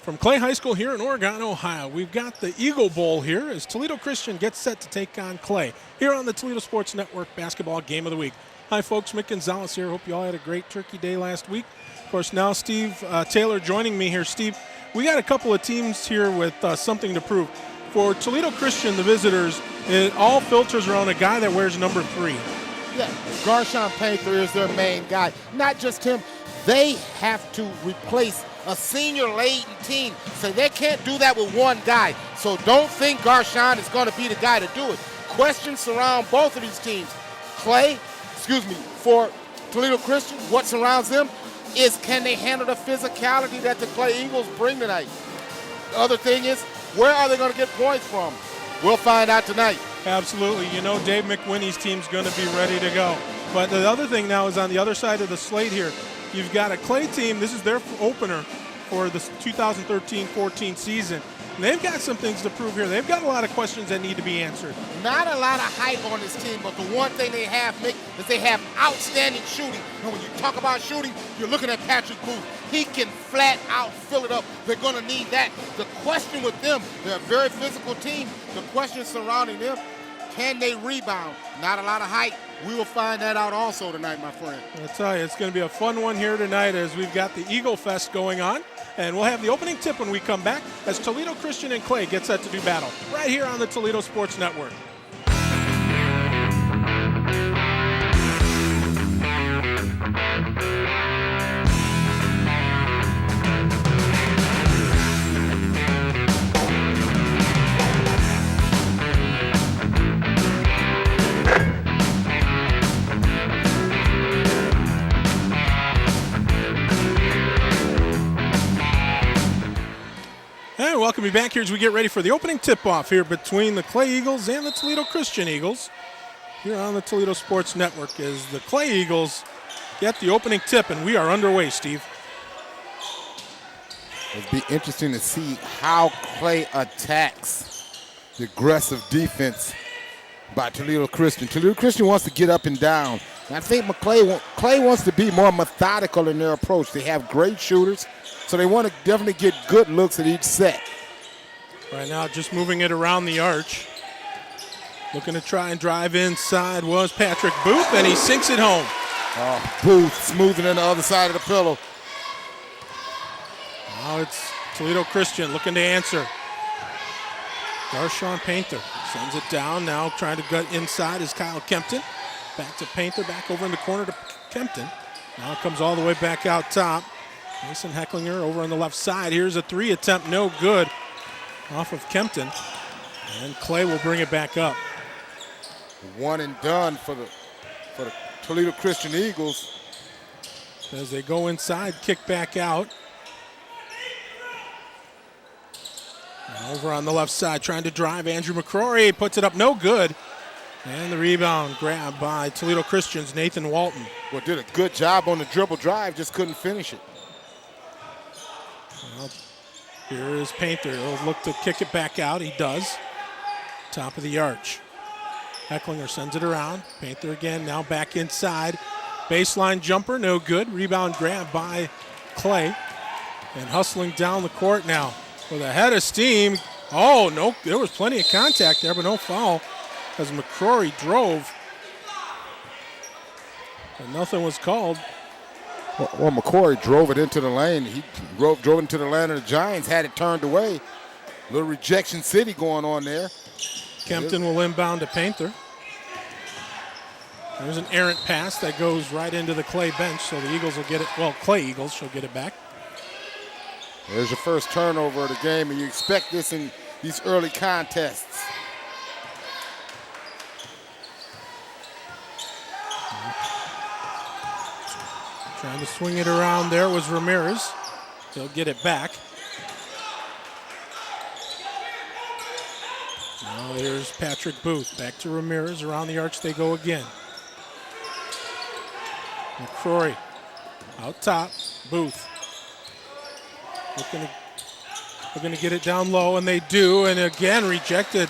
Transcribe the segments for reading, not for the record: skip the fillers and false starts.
From Clay High School here in Oregon, Ohio, we've got the Eagle Bowl here as Toledo Christian gets set to take on Clay here on the Toledo Sports Network Basketball Game of the Week. Hi, folks. Mick Gonzalez here. Hope you all had a great Turkey Day last week. Of course, now Steve Taylor joining me here. Steve, we got a couple of teams here with something to prove. For Toledo Christian, the visitors, it all filters around a guy that wears number 3. Yeah, Garshawn Painter is their main guy. Not just him. They have to replace a senior-laden team, so they can't do that with one guy. So don't think Garshawn is going to be the guy to do it. Questions surround both of these teams. For Toledo Christian, what surrounds them is can they handle the physicality that the Clay Eagles bring tonight? The other thing is, where are they going to get points from? We'll find out tonight. Absolutely. You know Dave McWinney's team's going to be ready to go. But the other thing now is on the other side of the slate here. You've got a Clay team. This is their opener for the 2013-14 season. And they've got some things to prove here. They've got a lot of questions that need to be answered. Not a lot of hype on this team, but the one thing they have, Mick, is they have outstanding shooting. And when you talk about shooting, you're looking at Patrick Booth. He can flat out fill it up. They're going to need that. The question with them, they're a very physical team. The question surrounding them, can they rebound? Not a lot of hype. We will find that out also tonight, my friend. I'll tell you, it's going to be a fun one here tonight as we've got the Eagle Fest going on. And we'll have the opening tip when we come back as Toledo Christian and Clay get set to do battle right here on the Toledo Sports Network. Hey, welcome you back here as we get ready for the opening tip-off here between the Clay Eagles and the Toledo Christian Eagles here on the Toledo Sports Network as the Clay Eagles get the opening tip, and we are underway, Steve. It'll be interesting to see how Clay attacks the aggressive defense by Toledo Christian. Toledo Christian wants to get up and down. And I think Clay wants to be more methodical in their approach. They have great shooters, so they want to definitely get good looks at each set. Right now, just moving it around the arch. Looking to try and drive inside was Patrick Booth, and he sinks it home. Booth smoothing on the other side of the pillow. Now it's Toledo Christian looking to answer. Garshawn Painter sends it down. Now trying to gut inside is Kyle Kempton. Back to Painter, back over in the corner to Kempton. Now it comes all the way back out top. Mason Hecklinger over on the left side. Here's a 3 attempt, no good off of Kempton. And Clay will bring it back up. One and done for the Toledo Christian Eagles. As they go inside, kick back out. And over on the left side, trying to drive. Andrew McCrory puts it up, no good. And the rebound grabbed by Toledo Christian's Nathan Walton. Well, did a good job on the dribble drive, just couldn't finish it. Well, here is Painter. He'll look to kick it back out. He does. Top of the arch. Hecklinger sends it around. Painter again, now back inside. Baseline jumper, no good. Rebound grab by Clay. And hustling down the court now with a head of steam. Oh, no, there was plenty of contact there, but no foul as McCrory drove. And nothing was called. Well, McCrory drove it into the lane. He drove into the lane of the Giants, had it turned away. Little rejection city going on there. Kempton will inbound to Painter. There's an errant pass that goes right into the Clay bench, so the Eagles will get it. Well, Clay Eagles shall get it back. There's your first turnover of the game, and you expect this in these early contests. Trying to swing it around there was Ramirez. He'll get it back. Now here's Patrick Booth. Back to Ramirez. Around the arch they go again. McCrory out top. Booth. Looking to get it down low, and they do. And again, rejected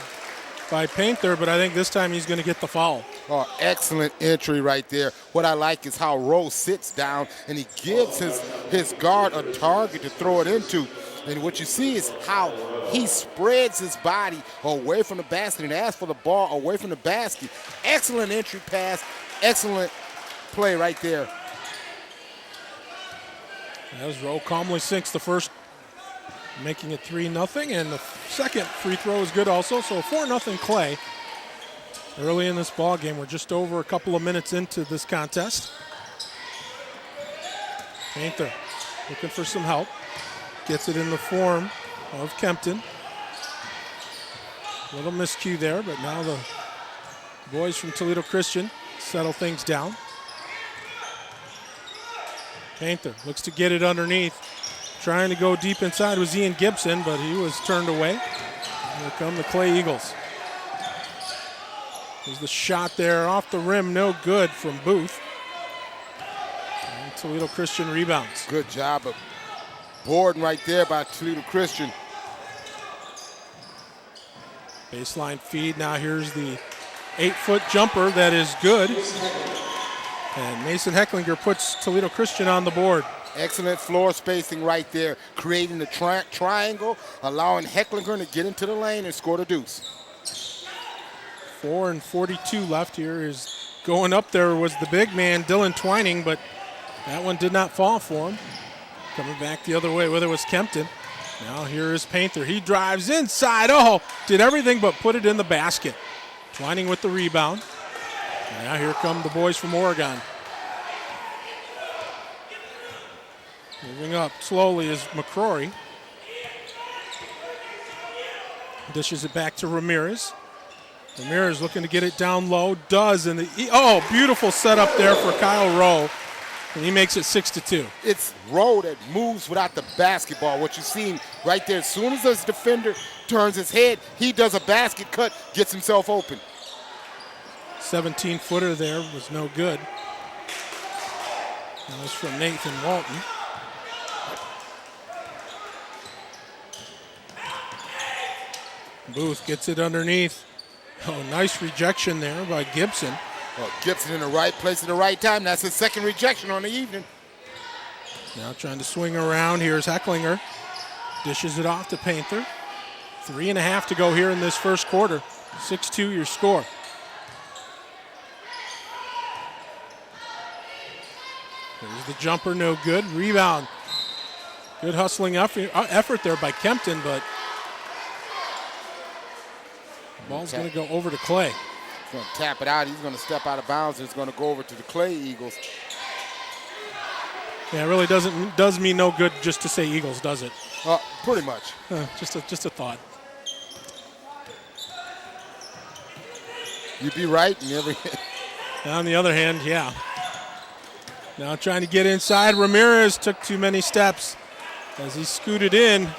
by Painter, but I think this time he's going to get the foul. Oh, excellent entry right there. What I like is how Rose sits down and he gives his guard a target to throw it into. And what you see is how he spreads his body away from the basket and asks for the ball away from the basket. Excellent entry pass, excellent play right there. As Rowe calmly sinks the first, making it 3-0, and the second free throw is good also, so 4-0 Clay. Early in this ball game, we're just over a couple of minutes into this contest. Painter looking for some help. Gets it in the form of Kempton. Little miscue there, but now the boys from Toledo Christian settle things down. Painter looks to get it underneath. Trying to go deep inside was Ian Gibson, but he was turned away. Here come the Clay Eagles. There's the shot there off the rim, no good from Booth. And Toledo Christian rebounds. Good job of boarding right there by Toledo Christian. Baseline feed, now here's the 8-foot jumper that is good. And Mason Hecklinger puts Toledo Christian on the board. Excellent floor spacing right there, creating the triangle, allowing Hecklinger to get into the lane and score the deuce. 4:42 left here. Is going up there was the big man, Dylan Twining, but that one did not fall for him. Coming back the other way, whether it was Kempton. Now here is Painter. He drives inside. Oh, did everything but put it in the basket. Twining with the rebound. Now here come the boys from Oregon. Moving up slowly is McCrory. Dishes it back to Ramirez. Ramirez looking to get it down low. Does. And beautiful setup there for Kyle Rowe. And he makes it 6-2. It's Rowe that moves without the basketball. What you see right there, as soon as this defender turns his head, he does a basket cut, gets himself open. 17-footer there was no good. That was from Nathan Walton. Booth gets it underneath. Oh, nice rejection there by Gibson. Well, Gibson in the right place at the right time. That's his second rejection on the evening. Now trying to swing around. Here's Hecklinger. Dishes it off to Painter. 3.5 to go here in this first quarter. 6-2 your score. There's the jumper, no good. Rebound. Good hustling effort there by Kempton, but the ball's going to go over to Clay. He's going to tap it out. He's going to step out of bounds. It's going to go over to the Clay Eagles. Yeah, it really does me no good just to say Eagles, does it? Pretty much. Just a thought. You'd be right in every. On the other hand, yeah. Now trying to get inside. Ramirez took too many steps as he scooted in,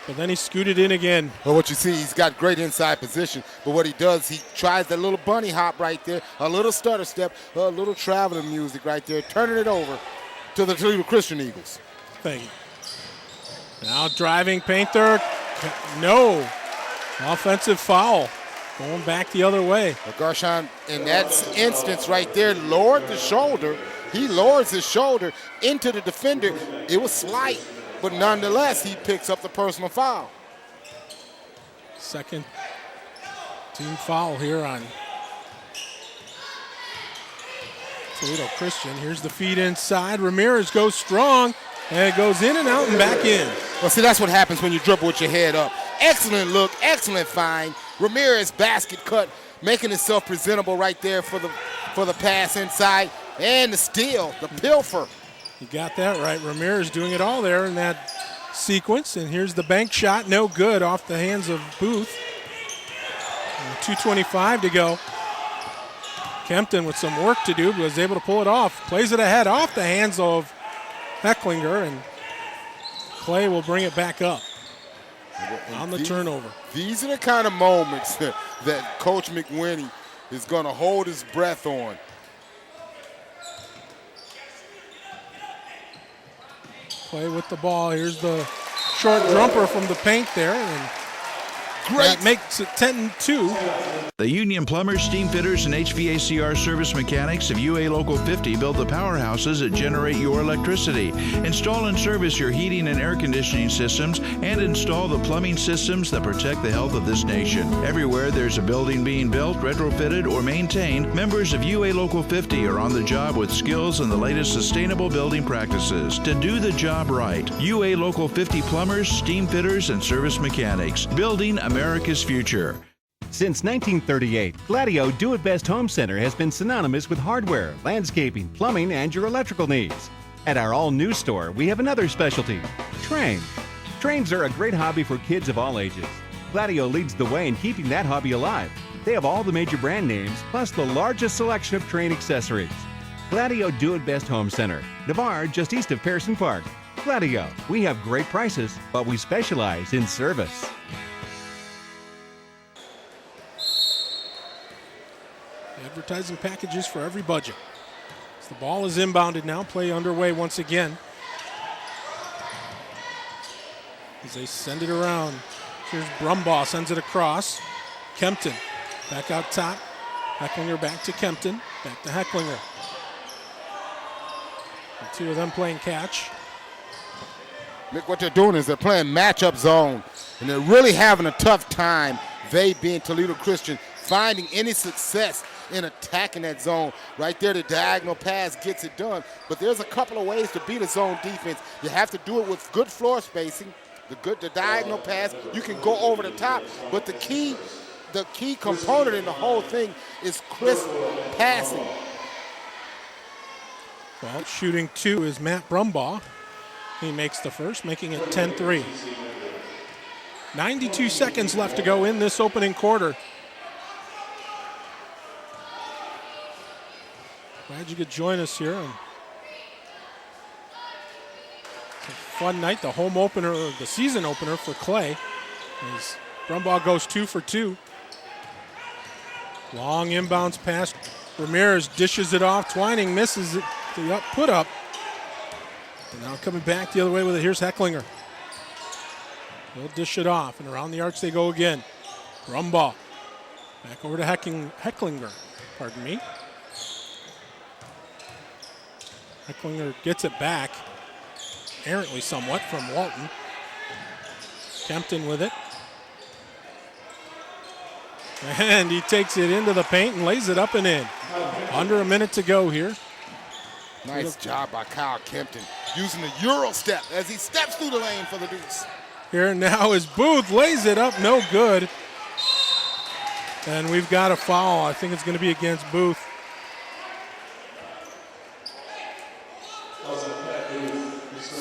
but then he scooted in again. Well, what you see, he's got great inside position, but what he does, he tries that little bunny hop right there, a little stutter step, a little traveling music right there, turning it over to the Toledo Christian Eagles. Thank you. Now driving Painter. No. Offensive foul. Going back the other way. Well, Garshawn, in that instance right there, lowered the shoulder. He lowers his shoulder into the defender. It was slight, but nonetheless, he picks up the personal foul. Second team foul here on Toledo Christian. Here's the feed inside. Ramirez goes strong, and it goes in and out and back in. Well, see, that's what happens when you dribble with your head up. Excellent look, excellent find. Ramirez basket cut, making himself presentable right there for the pass inside. And the steal, the pilfer. You got that right. Ramirez doing it all there in that sequence. And here's the bank shot, no good, off the hands of Booth. And 2:25 to go. Kempton with some work to do, but was able to pull it off. Plays it ahead off the hands of Hecklinger, and Clay will bring it back up on the turnover. These are the kind of moments that Coach McWinney is going to hold his breath on. Clay with the ball. Here's the short jumper from the paint there. And Great. That makes it 10-2. The Union Plumbers, Steam Fitters, and HVACR service mechanics of UA Local 50 build the powerhouses that generate your electricity. Install and service your heating and air conditioning systems, and install the plumbing systems that protect the health of this nation. Everywhere there's a building being built, retrofitted, or maintained, members of UA Local 50 are on the job with skills and the latest sustainable building practices to do the job right. UA Local 50 Plumbers, Steam Fitters, and service mechanics, building America's future. Since 1938, Gladio Do-It-Best Home Center has been synonymous with hardware, landscaping, plumbing, and your electrical needs. At our all-new store, we have another specialty, trains. Trains are a great hobby for kids of all ages. Gladio leads the way in keeping that hobby alive. They have all the major brand names, plus the largest selection of train accessories. Gladio Do-It-Best Home Center, Navarre, just east of Pearson Park. Gladio, we have great prices, but we specialize in service. Advertising packages for every budget. As the ball is inbounded now, play underway once again. As they send it around. Here's Brumbaugh, sends it across. Kempton back out top. Hecklinger back to Kempton. Back to Hecklinger. The two of them playing catch. Look, what they're doing is they're playing matchup zone, and they're really having a tough time, they being Toledo Christian, finding any success in attacking that zone. Right there, the diagonal pass gets it done. But there's a couple of ways to beat a zone defense. You have to do it with good floor spacing, the diagonal pass. You can go over the top, but the key component in the whole thing is crisp passing. Well, shooting two is Matt Brumbaugh. He makes the first, making it 10-3. 92 seconds left to go in this opening quarter. Glad you could join us here. It's a fun night, the home opener, or the season opener for Clay. As Brumbaugh goes 2 for 2. Long inbounds pass. Ramirez dishes it off. Twining misses it. The put up. And now coming back the other way with it. Here's Hecklinger. He'll dish it off, and around the arch they go again. Brumbaugh. Back over to Hecklinger. Pardon me. Hecklinger gets it back, errantly somewhat, from Walton. Kempton with it. And he takes it into the paint and lays it up and in. Under a minute to go here. Nice job by Kyle Kempton, using the Euro step as he steps through the lane for the deuce. Here now is Booth, lays it up, no good. And we've got a foul. I think it's going to be against Booth.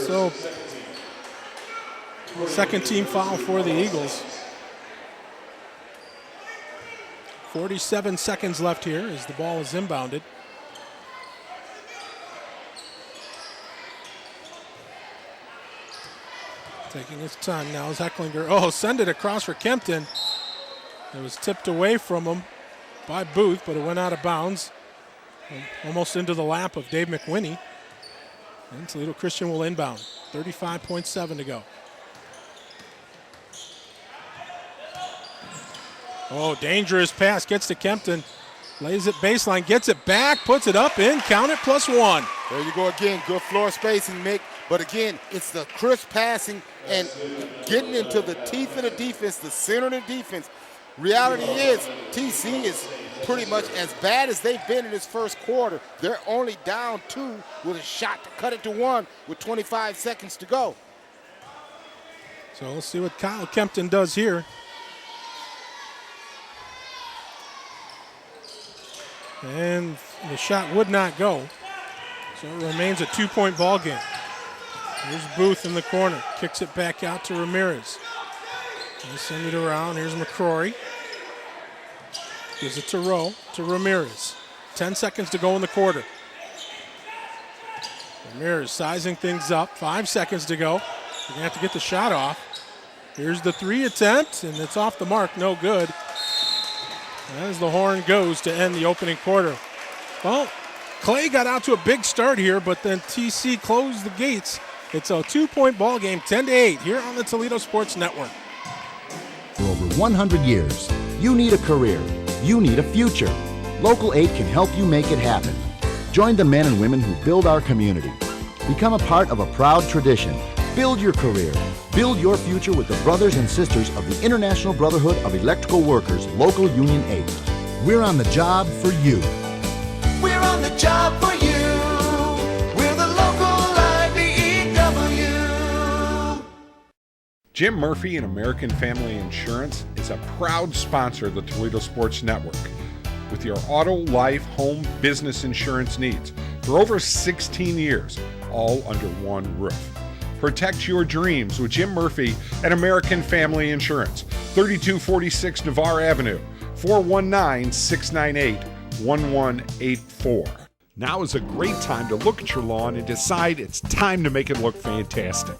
So, second team foul for the Eagles. 47 seconds left here as the ball is inbounded. Taking his time now is Hecklinger. Oh, send it across for Kempton. It was tipped away from him by Booth, but it went out of bounds. Almost into the lap of Dave McWinney. And Toledo Christian will inbound. 35.7 to go. Oh, dangerous pass. Gets to Kempton. Lays it baseline. Gets it back. Puts it up in. Count it, +1. There you go again. Good floor spacing, Mick. But again, it's the crisp passing and getting into the teeth of the defense, the center of the defense. Reality is, TC is pretty much as bad as they've been in this first quarter. They're only down 2 with a shot to cut it to 1 with 25 seconds to go. So let's see what Kyle Kempton does here. And the shot would not go. So it remains a 2-point ball game. Here's Booth in the corner. Kicks it back out to Ramirez. They send it around. Here's McCrory. Gives it to Rowe, to Ramirez. 10 seconds to go in the quarter. Ramirez sizing things up. 5 seconds to go. They're going to have to get the shot off. Here's the 3 attempt, and it's off the mark. No good. As the horn goes to end the opening quarter. Well, Clay got out to a big start here, but then TC closed the gates. It's a 2-point ball game, 10-8, here on the Toledo Sports Network. For over over 100 years. You need a career. You need a future. Local 8 can help you make it happen. Join the men and women who build our community. Become a part of a proud tradition. Build your career. Build your future with the brothers and sisters of the International Brotherhood of Electrical Workers, Local Union 8. We're on the job for you. We're on the job for you. We're the local IBEW. Jim Murphy and American Family Insurance is a proud sponsor of the Toledo Sports Network. With your auto, life, home, business insurance needs for over 16 years, all under one roof. Protect your dreams with Jim Murphy and American Family Insurance, 3246 Navarre Avenue, 419-698-1184. Now is a great time to look at your lawn and decide it's time to make it look fantastic.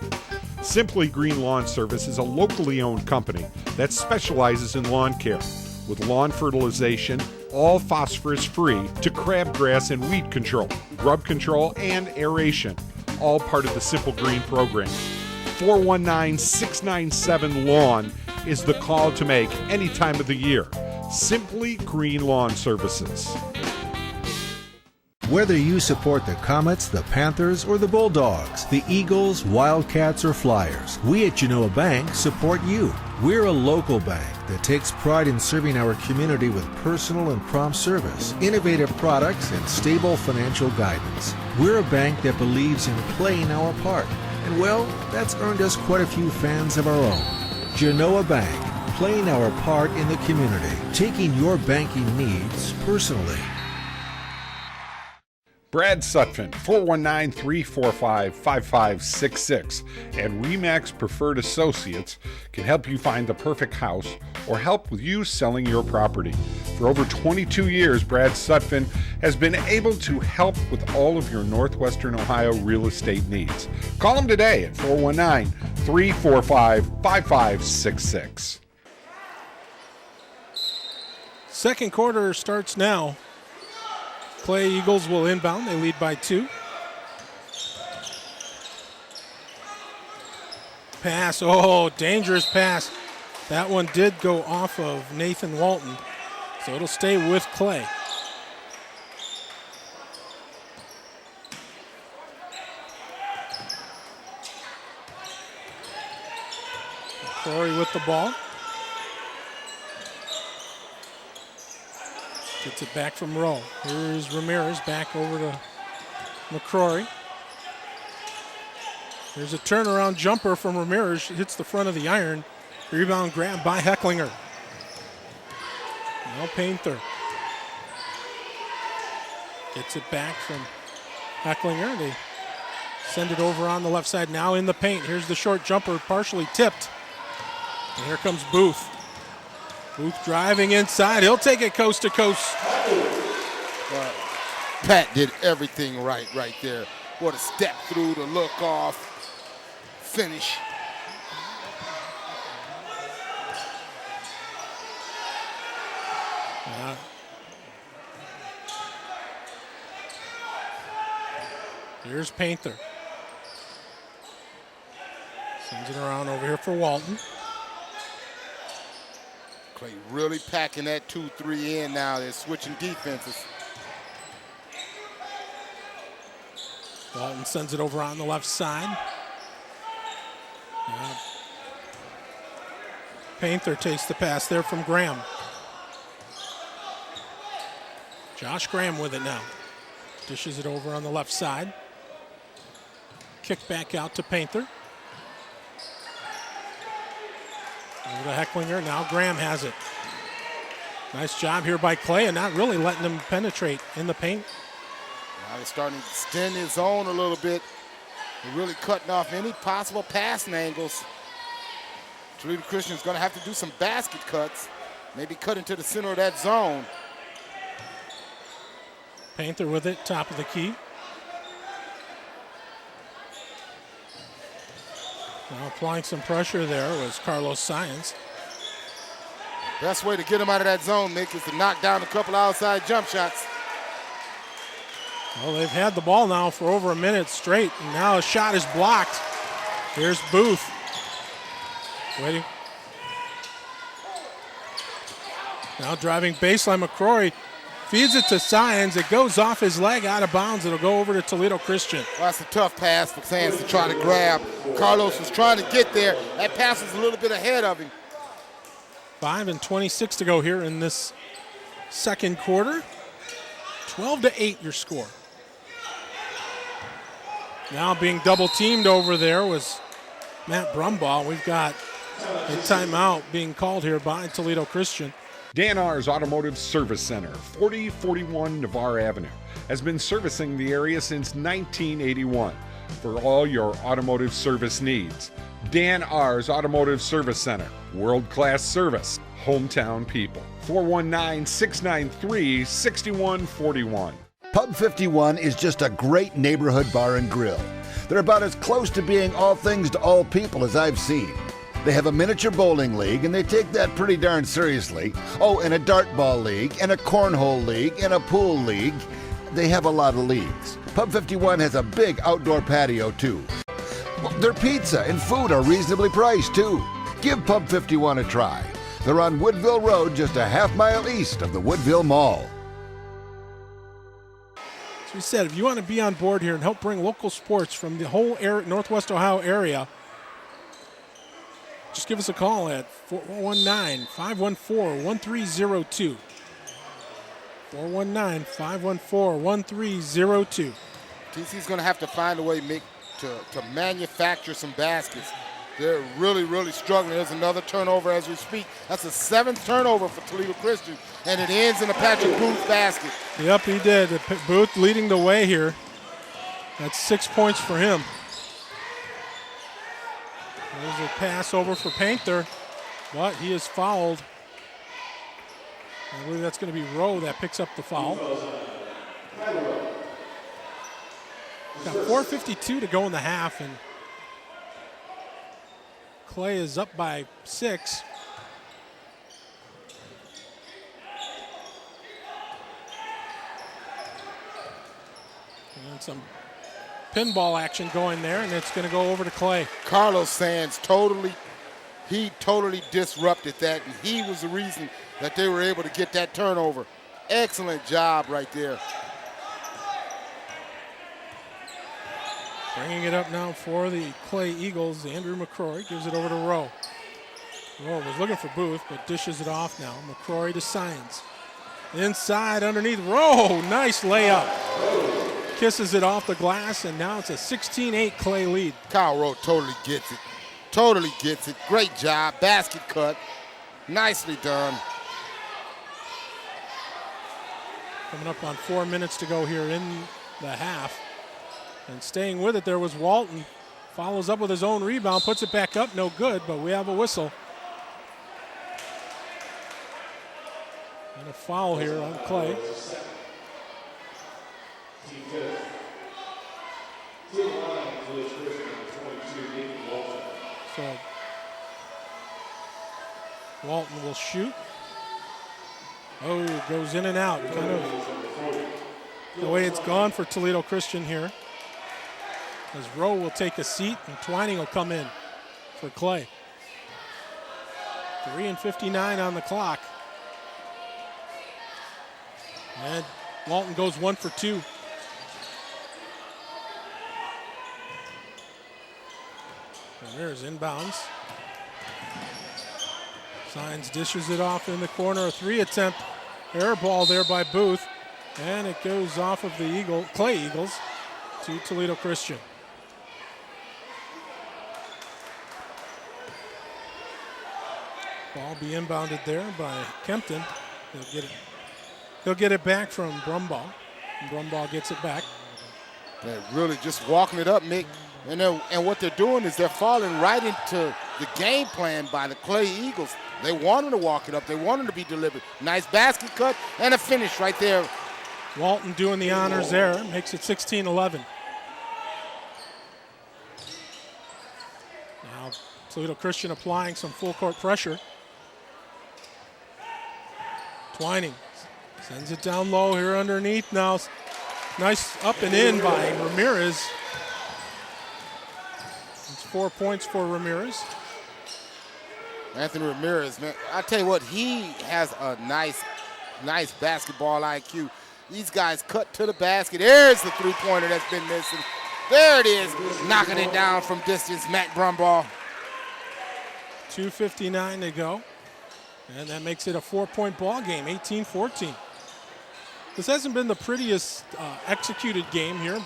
Simply Green Lawn Service is a locally owned company that specializes in lawn care, with lawn fertilization, all phosphorus-free, to crabgrass and weed control, grub control, and aeration, all part of the Simple Green program. 419-697-LAWN is the call to make any time of the year. Simply Green Lawn Services. Whether you support the Comets, the Panthers, or the Bulldogs, the Eagles, Wildcats, or Flyers, we at Genoa Bank support you. We're a local bank that takes pride in serving our community with personal and prompt service, innovative products, and stable financial guidance. We're a bank that believes in playing our part. And well, that's earned us quite a few fans of our own. Genoa Bank, playing our part in the community, taking your banking needs personally. Brad Sutphin, 419-345-5566, and RE/MAX Preferred Associates can help you find the perfect house or help with you selling your property. For over 22 years, Brad Sutphin has been able to help with all of your Northwestern Ohio real estate needs. Call him today at 419-345-5566. Second quarter starts now. Clay Eagles will inbound. They lead by 2. Pass. Oh, dangerous pass. That one did go off of Nathan Walton, so it'll stay with Clay. Corey with the ball. Gets it back from Rowe. Here's Ramirez back over to McCrory. There's a turnaround jumper from Ramirez. Hits the front of the iron. Rebound grab by Hecklinger. Now Painter. Gets it back from Hecklinger. They send it over on the left side. Now in the paint. Here's the short jumper, partially tipped. And here comes Booth. Booth driving inside. He'll take it coast to coast. Pat did everything right there. What a step through, the look off, finish. Here's Painter. Sends it around over here for Walton. Clay really packing that 2-3 in now. They're switching defenses. Walton sends it over on the left side. Painter takes the pass there from Graham. Josh Graham with it now. Dishes it over on the left side. Kick back out to Painter. Over to Hecklinger. Now Graham has it. Nice job here by Clay and not really letting him penetrate in the paint. Now they're starting to extend his zone a little bit. They're really cutting off any possible passing angles. Toledo Christian's going to have to do some basket cuts. Maybe cut into the center of that zone. Painter with it, top of the key. Now applying some pressure there was Carlos Science. Best way to get him out of that zone, Nick, is to knock down a couple outside jump shots. Well, they've had the ball now for over a minute straight, and now a shot is blocked. Here's Booth. Waiting. Now driving baseline, McCrory feeds it to Science. It goes off his leg, out of bounds. It'll go over to Toledo Christian. Well, that's a tough pass for Sands to try to grab. Carlos was trying to get there. That pass was a little bit ahead of him. 5:26 to go here in this second quarter. 12-8 your score. Now being double teamed over there was Matt Brumbaugh. We've got a timeout being called here by Toledo Christian. Dan R's Automotive Service Center, 4041 Navarre Avenue, has been servicing the area since 1981 for all your automotive service needs. Dan R's Automotive Service Center, world-class service, hometown people. 419-693-6141. Pub 51 is just a great neighborhood bar and grill. They're about as close to being all things to all people as I've seen. They have a miniature bowling league, and they take that pretty darn seriously. Oh, and a dartball league, and a cornhole league, and a pool league. They have a lot of leagues. Pub 51 has a big outdoor patio, too. Well, their pizza and food are reasonably priced, too. Give Pub 51 a try. They're on Woodville Road, just a half-mile east of the Woodville Mall. As we said, if you want to be on board here and help bring local sports from the whole Northwest Ohio area, just give us a call at 419-514-1302. 419-514-1302. TC's going to have to find a way, Mick, to manufacture some baskets. They're really, really struggling. There's another turnover as we speak. That's the 7th turnover for Toledo Christian, and it ends in a Patrick Booth basket. Yep, he did. Booth leading the way here. That's 6 points for him. There's a pass over for Painter, but he is fouled. I believe that's going to be Rowe that picks up the foul. Got 4:52 to go in the half, and Clay is up by 6. And some pinball action going there, and it's going to go over to Clay. Carlos Sands totally disrupted that, and he was the reason that they were able to get that turnover. Excellent job right there. Bringing it up now for the Clay Eagles. Andrew McCrory gives it over to Rowe. Rowe was looking for Booth, but dishes it off now. McCrory to Science. Inside underneath Rowe. Nice layup. Kisses it off the glass, and now it's a 16-8 Clay lead. Kyle Rowe totally gets it. Totally gets it. Great job. Basket cut. Nicely done. Coming up on 4 minutes to go here in the half. And staying with it, there was Walton. Follows up with his own rebound, puts it back up, no good, but we have a whistle. And a foul here on Clay. So Walton will shoot. Oh, goes in and out. Kind of the way it's gone for Toledo Christian here. As Rowe will take a seat and Twining will come in for Clay. 3:59 on the clock. And Walton goes 1 for 2. Ramirez inbounds. Signs dishes it off in the corner. A 3 attempt air ball there by Booth. And it goes off of the Clay Eagles to Toledo Christian. Ball be inbounded there by Kempton. He'll get it back from Brumbaugh. And Brumbaugh gets it back. They're really just walking it up, Mick. And what they're doing is they're falling right into the game plan by the Clay Eagles. They want them to walk it up. They want them to be deliberate. Nice basket cut and a finish right there. Walton doing the honors there. Makes it 16-11. Now Toledo Christian applying some full court pressure. Twining sends it down low here underneath now. Nice up and in by Ramirez. It's 4 points for Ramirez. Anthony Ramirez, man, I tell you what, he has a nice basketball IQ. These guys cut to the basket. There's the three-pointer that's been missing. There it is, knocking it down from distance, Matt Brumbaugh. 2:59 to go. And that makes it a 4-point ball game, 18-14. This hasn't been the prettiest executed game here.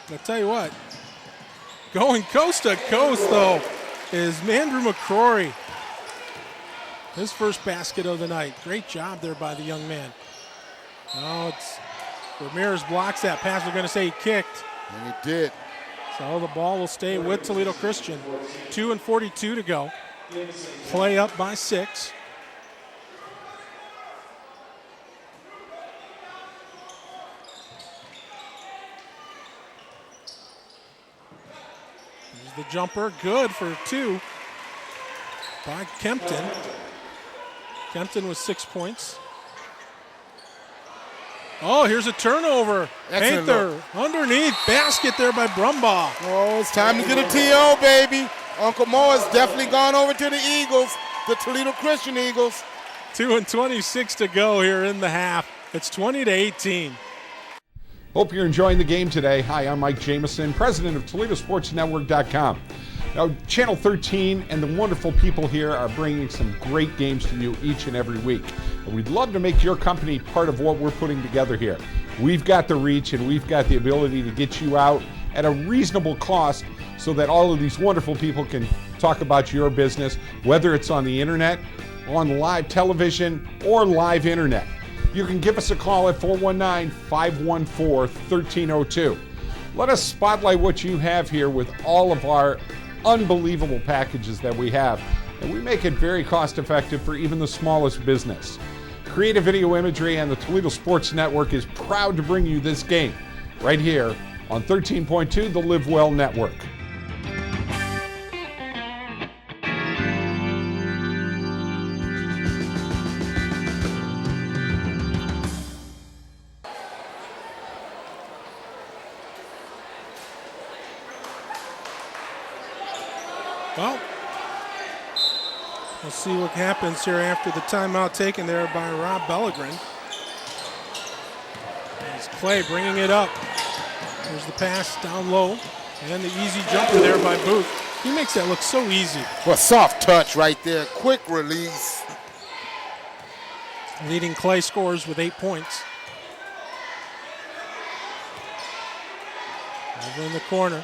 I'll tell you what, going coast to coast, though, is Mandrew McCrory. His first basket of the night. Great job there by the young man. Oh, it's Ramirez blocks that pass. We're going to say he kicked. And he did. So the ball will stay with Toledo Christian. 2:42 to go. Play up by 6. The jumper, good for 2 by Kempton. Kempton with 6 points. Oh, here's a turnover. Excellent Panther look. underneath, basket there by Brumbaugh. Oh, it's time to get a TO, baby. Uncle Mo has definitely gone over to the Eagles, the Toledo Christian Eagles. 2:26 to go here in the half. It's 20-18. Hope you're enjoying the game today. Hi, I'm Mike Jameson, president of ToledoSportsNetwork.com. Now, Channel 13 and the wonderful people here are bringing some great games to you each and every week. And we'd love to make your company part of what we're putting together here. We've got the reach and we've got the ability to get you out at a reasonable cost so that all of these wonderful people can talk about your business, whether it's on the internet, on live television, or live internet. You can give us a call at 419-514-1302. Let us spotlight what you have here with all of our unbelievable packages that we have. And we make it very cost effective for even the smallest business. Creative Video Imagery and the Toledo Sports Network is proud to bring you this game right here on 13.2, the Live Well Network. Well, we'll see what happens here after the timeout taken there by Rob Bellegrin. As Clay bringing it up. There's the pass down low. And the easy jumper there by Booth. He makes that look so easy. Well, soft touch right there. Quick release. Leading Clay scores with 8 points. Over in the corner.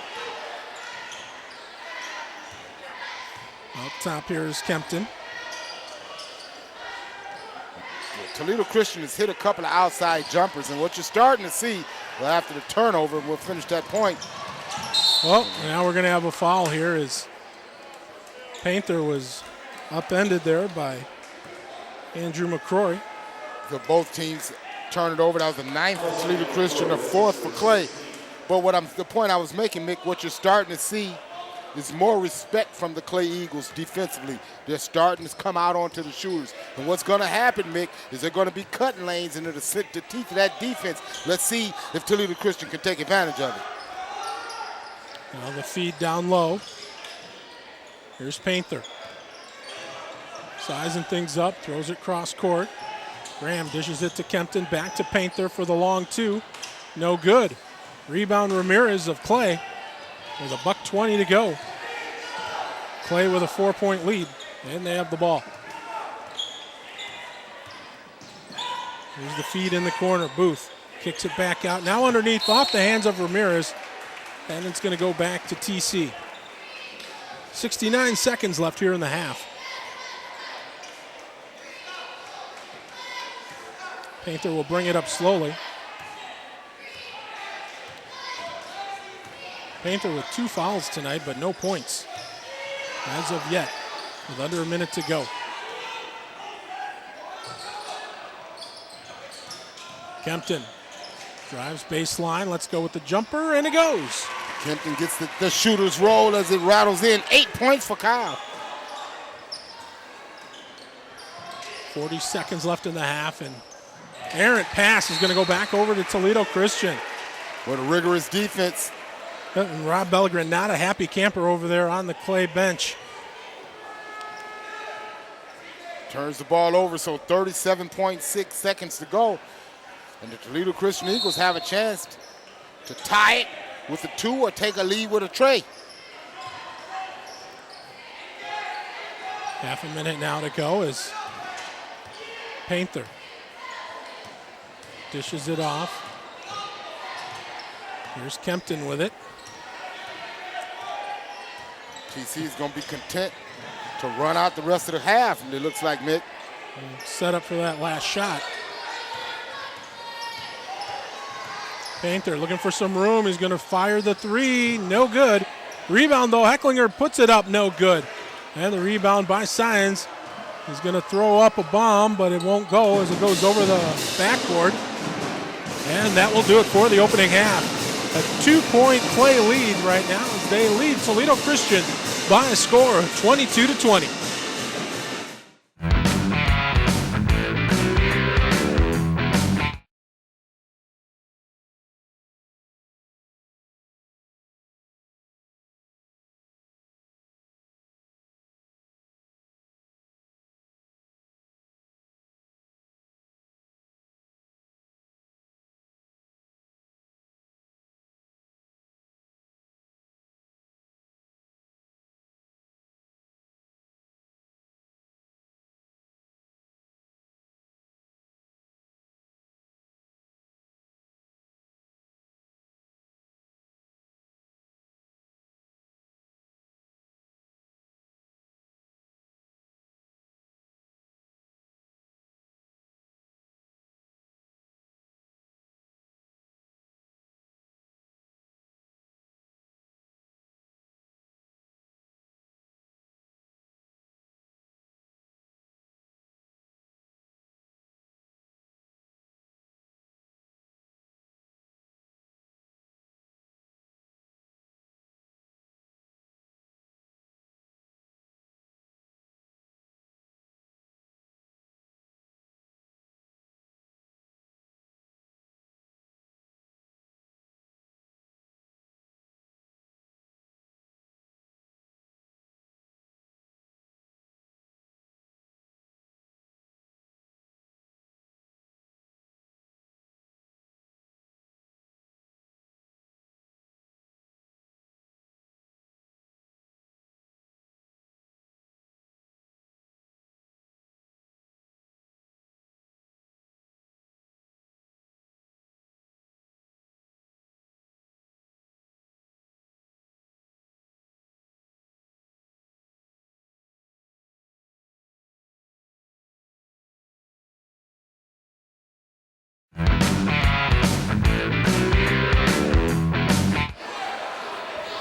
Up top here is Kempton. Toledo Christian has hit a couple of outside jumpers, and what you're starting to see, well, after the turnover, we'll finish that point. Well, now we're going to have a foul here as Panther was upended there by Andrew McCrory. So both teams turned it over. That was the 9th for Toledo Christian, the 4th for Clay. But the point I was making, Mick, what you're starting to see is more respect from the Clay Eagles defensively. They're starting to come out onto the shooters. And what's going to happen, Mick, is they're going to be cutting lanes into the teeth of that defense. Let's see if Toledo Christian can take advantage of it. Now the feed down low. Here's Panther. Sizing things up, throws it cross court. Graham dishes it to Kempton, back to Panther for the long 2. No good. Rebound Ramirez of Clay. With $1:20 to go. Clay with a 4-point lead, and they have the ball. Here's the feed in the corner. Booth kicks it back out. Now underneath, off the hands of Ramirez, and it's going to go back to TC. 69 seconds left here in the half. Panther will bring it up slowly. Panther with 2 fouls tonight, but no points as of yet, with under a minute to go. Kempton drives baseline. Let's go with the jumper, and it goes. Kempton gets the shooter's roll as it rattles in. 8 points for Kyle. 40 seconds left in the half, and errant pass is going to go back over to Toledo Christian. What a rigorous defense. And Rob Bellegrin, not a happy camper over there on the Clay bench. Turns the ball over, so 37.6 seconds to go. And the Toledo Christian Eagles have a chance to tie it with a 2 or take a lead with a tray. Half a minute now to go as Painter dishes it off. Here's Kempton with it. TC is going to be content to run out the rest of the half, and it looks like, Mick. Set up for that last shot. Painter looking for some room. He's going to fire the 3. No good. Rebound, though. Hecklinger puts it up. No good. And the rebound by Science. He's going to throw up a bomb, but it won't go as it goes over the backboard. And that will do it for the opening half. A 2-point Clay lead right now as they lead Toledo Christian by a score of 22-20.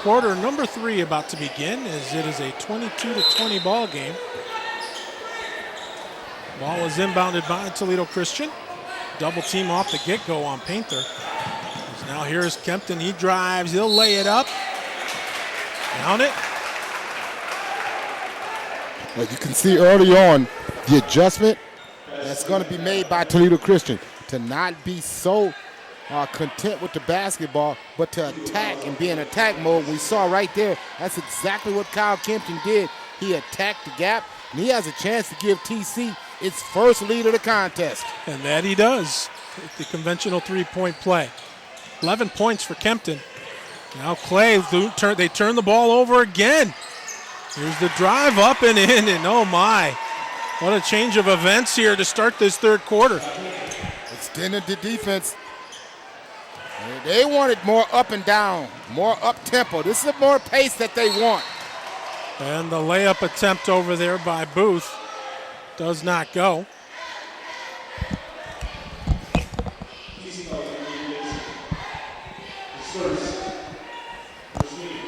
Quarter number 3 about to begin as it is a 22-20 ball game. Ball is inbounded by Toledo Christian. Double team off the get-go on Painter. Now here's Kempton. He drives. He'll lay it up. Down it. Well, you can see early on the adjustment that's going to be made by Toledo Christian to not be so content with the basketball, but to attack and be in attack mode. We saw right there, that's exactly what Kyle Kempton did. He attacked the gap, and he has a chance to give TC its first lead of the contest. And that he does with the conventional 3-point play. 11 points for Kempton. Now Clay, they turn the ball over again. Here's the drive up and in, and oh my. What a change of events here to start this third quarter. Extended the defense. They wanted more up and down, more up-tempo. This is more pace that they want. And the layup attempt over there by Booth does not go.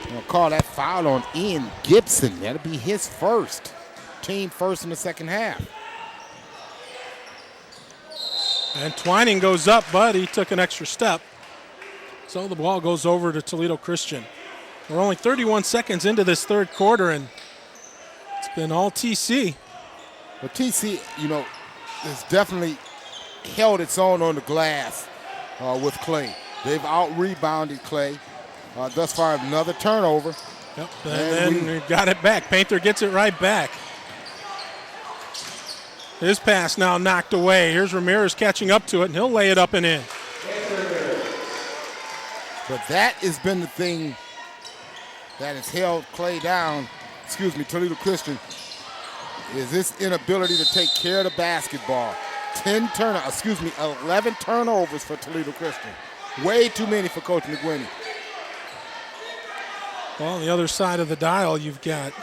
They'll call that foul on Ian Gibson. That'll be his first. Team first in the second half. And Twining goes up, but he took an extra step. So the ball goes over to Toledo Christian. We're only 31 seconds into this third quarter, and it's been all TC. Well, TC, has definitely held its own on the glass with Clay. They've out-rebounded Clay. Thus far, another turnover. Yep, and then we got it back. Painter gets it right back. His pass now knocked away. Here's Ramirez catching up to it, and he'll lay it up and in. But that has been the thing that has held Toledo Christian, is this inability to take care of the basketball. 11 turnovers for Toledo Christian. Way too many for Coach McGuinty. Well, on the other side of the dial, you've got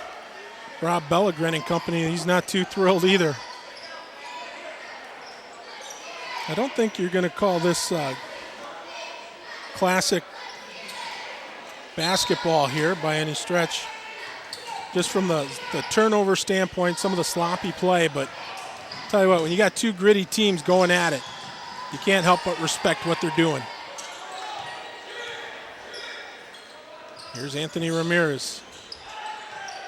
Rob Bellegrin and company. He's not too thrilled either. I don't think you're going to call this classic basketball here by any stretch. Just from the turnover standpoint, some of the sloppy play, but I'll tell you what, when you got two gritty teams going at it, you can't help but respect what they're doing. Here's Anthony Ramirez.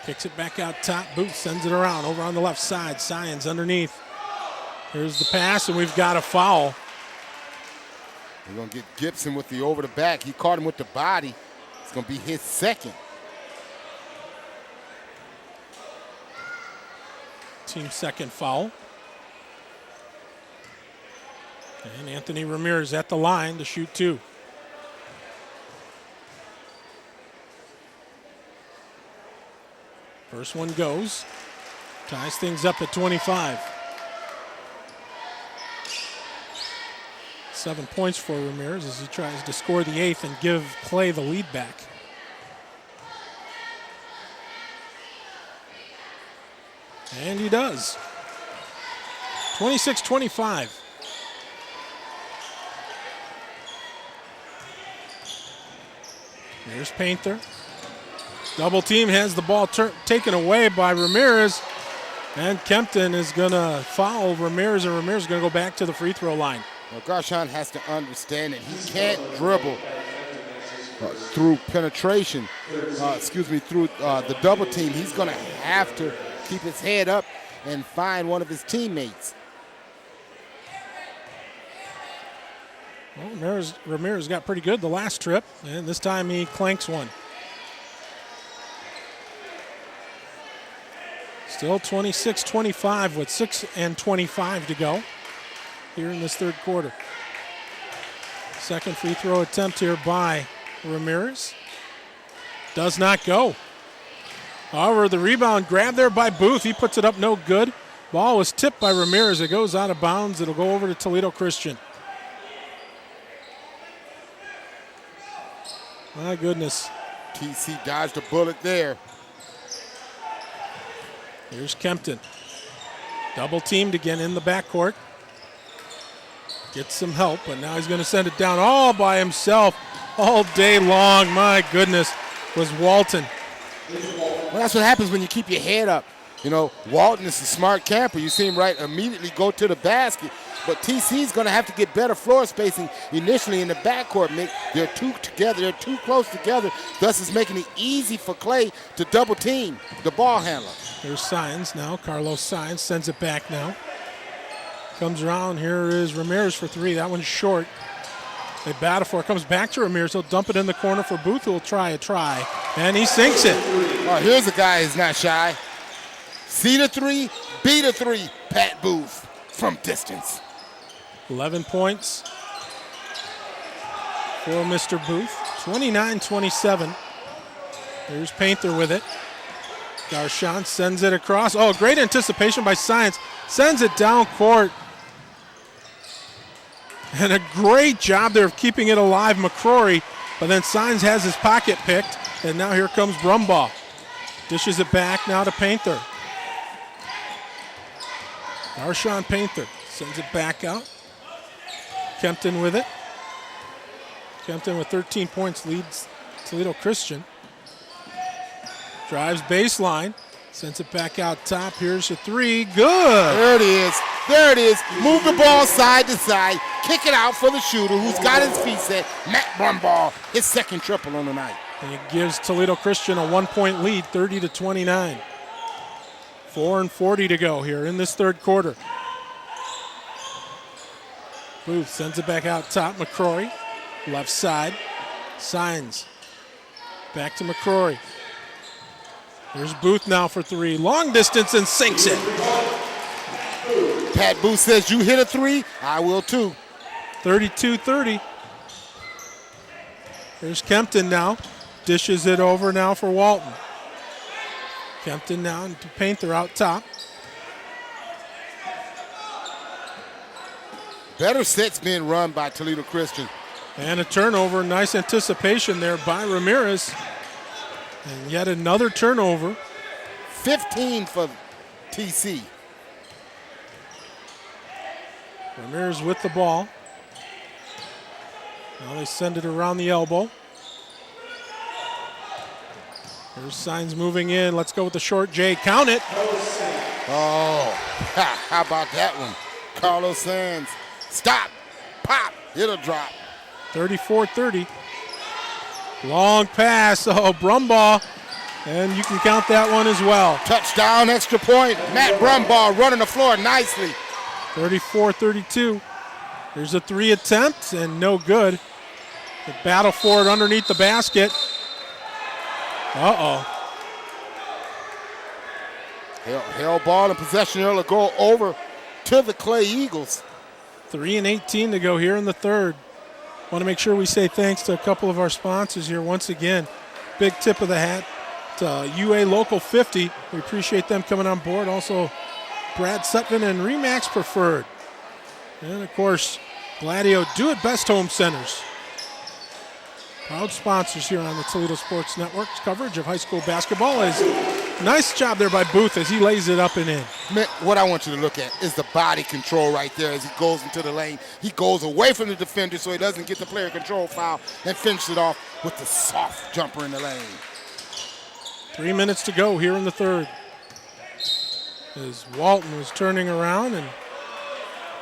Kicks it back out top. Booth sends it around over on the left side. Science underneath. Here's the pass, and we've got a foul. We're going to get Gibson with the over the back. He caught him with the body. It's going to be his second. Team second foul. And Anthony Ramirez at the line to shoot two. First one goes. Ties things up at 25. 7 points for Ramirez as he tries to score the eighth and give Clay the lead back. And he does. 26-25. Here's Painter. Double team, has the ball taken away by Ramirez. And Kempton is going to foul Ramirez, and Ramirez is going to go back to the free throw line. Well, Garshawn has to understand that he can't dribble through penetration, through the double team. He's going to have to keep his head up and find one of his teammates. Well, Ramirez got pretty good the last trip, and this time he clanks one. Still 26-25 with 6:25 to go here in this third quarter. Second free throw attempt here by Ramirez. Does not go. However, the rebound grabbed there by Booth. He puts it up no good. Ball was tipped by Ramirez. It goes out of bounds. It'll go over to Toledo Christian. My goodness. TC dodged a bullet there. Here's Kempton. Double teamed again in the backcourt. Gets some help, but now he's going to send it down all by himself all day long. My goodness, was Walton. Well, that's what happens when you keep your head up. You know, Walton is a smart camper. You see him immediately go to the basket. But TC's going to have to get better floor spacing initially in the backcourt. They're too together. They're too close together. Thus, it's making it easy for Clay to double team the ball handler. There's Sines now. Carlos Sines sends it back now. Comes around. Here is Ramirez for three. That one's short. They battle for it. Comes back to Ramirez. He'll dump it in the corner for Booth, who will try a try. And he sinks it. Oh, here's a guy who's not shy. See the three, B the three. Pat Booth from distance. 11 points for Mr. Booth. 29-27. There's Painter with it. Garshawn sends it across. Oh, great anticipation by Science. Sends it down court. And a great job there of keeping it alive, McCrory. But then Science has his pocket picked. And now here comes Brumbaugh. Dishes it back now to Painter. Garshawn Painter sends it back out. Kempton with it. Kempton with 13 points leads Toledo Christian. Drives baseline. Sends it back out top. Here's a three. Good. There it is. There it is. Move the ball side to side. Kick it out for the shooter who's got his feet set. Matt Brumbaugh, his second triple on the night. And it gives Toledo Christian a 1 point lead, 30-29. 4:40 to go here in this third quarter. Booth sends it back out top. McCrory, left side. Signs. Back to McCrory. There's Booth now for three. Long distance and sinks it. Pat Booth says you hit a three, I will too. 32-30. There's Kempton now. Dishes it over now for Walton. Kempton now to Painter out top. Better sets being run by Toledo Christian. And a turnover. Nice anticipation there by Ramirez. And yet another turnover. 15 for TC. Ramirez with the ball. Now they send it around the elbow. There's Signs moving in. Let's go with the short J. Count it. Oh, how about that one? Carlos Sands. Stop. Pop. It'll drop. 34-30. Long pass. Oh, Brumbaugh. And you can count that one as well. Touchdown, extra point. Matt Brumbaugh running the floor nicely. 34-32. There's a three attempt and no good. The battle for it underneath the basket. Uh-oh. Held ball in possession. It'll go over to the Clay Eagles. 3:18 to go here in the third. Want to make sure we say thanks to a couple of our sponsors here once again. Big tip of the hat to UA Local 50. We appreciate them coming on board. Also, Brad Sutton and Remax Preferred. And, of course, Gladio Do It Best Home Centers. Proud sponsors here on the Toledo Sports Network's coverage of high school basketball. Nice job there by Booth as he lays it up and in. Man, what I want you to look at is the body control right there as he goes into the lane. He goes away from the defender so he doesn't get the player control foul and finishes it off with the soft jumper in the lane. 3 minutes to go here in the third. As Walton was turning around, and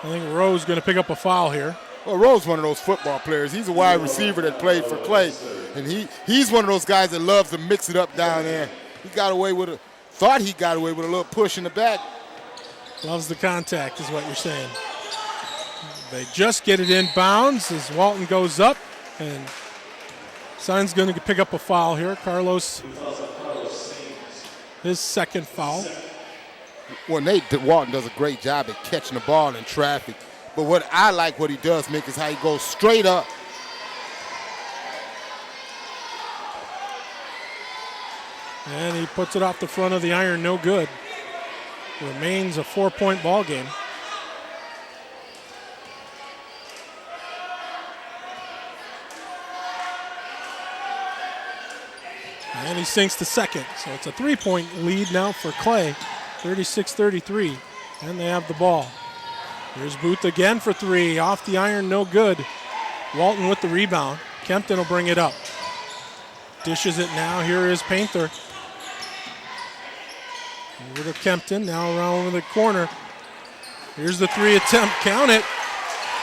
I think Rowe's going to pick up a foul here. Well, Rowe's one of those football players. He's a wide receiver that played for Clay, and he's one of those guys that loves to mix it up down there. He got away with thought he got away with a little push in the back. Loves the contact is what you're saying. They just get it in bounds as Walton goes up, and Sign's going to pick up a foul here. Carlos, his second foul. Well, Walton does a great job at catching the ball in traffic. But what I like what he does, Mick, is how he goes straight up. And he puts it off the front of the iron, no good. Remains a 4-point ball game. And he sinks the second. So it's a 3-point lead now for Clay, 36-33. And they have the ball. Here's Booth again for three. Off the iron, no good. Walton with the rebound. Kempton will bring it up. Dishes it now. Here is Painter. Over to Kempton, now around the corner. Here's the three attempt, count it.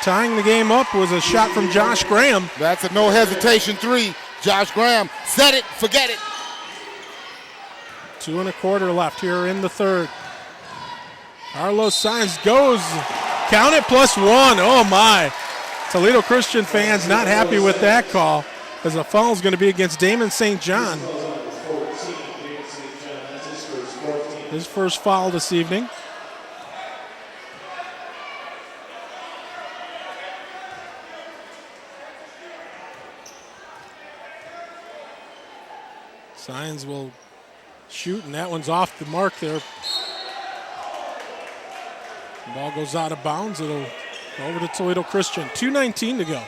Tying the game up was a shot from Josh Graham. That's a no hesitation three. Josh Graham, set it, forget it. 2 1/4 left here in the third. Carlos Sainz goes, count it, +1. Oh my. Toledo Christian fans not happy with that call, as a foul is going to be against Damon St. John. His first foul this evening. Signs will shoot, and that one's off the mark there. The ball goes out of bounds. It'll go over to Toledo Christian. 2:19 to go.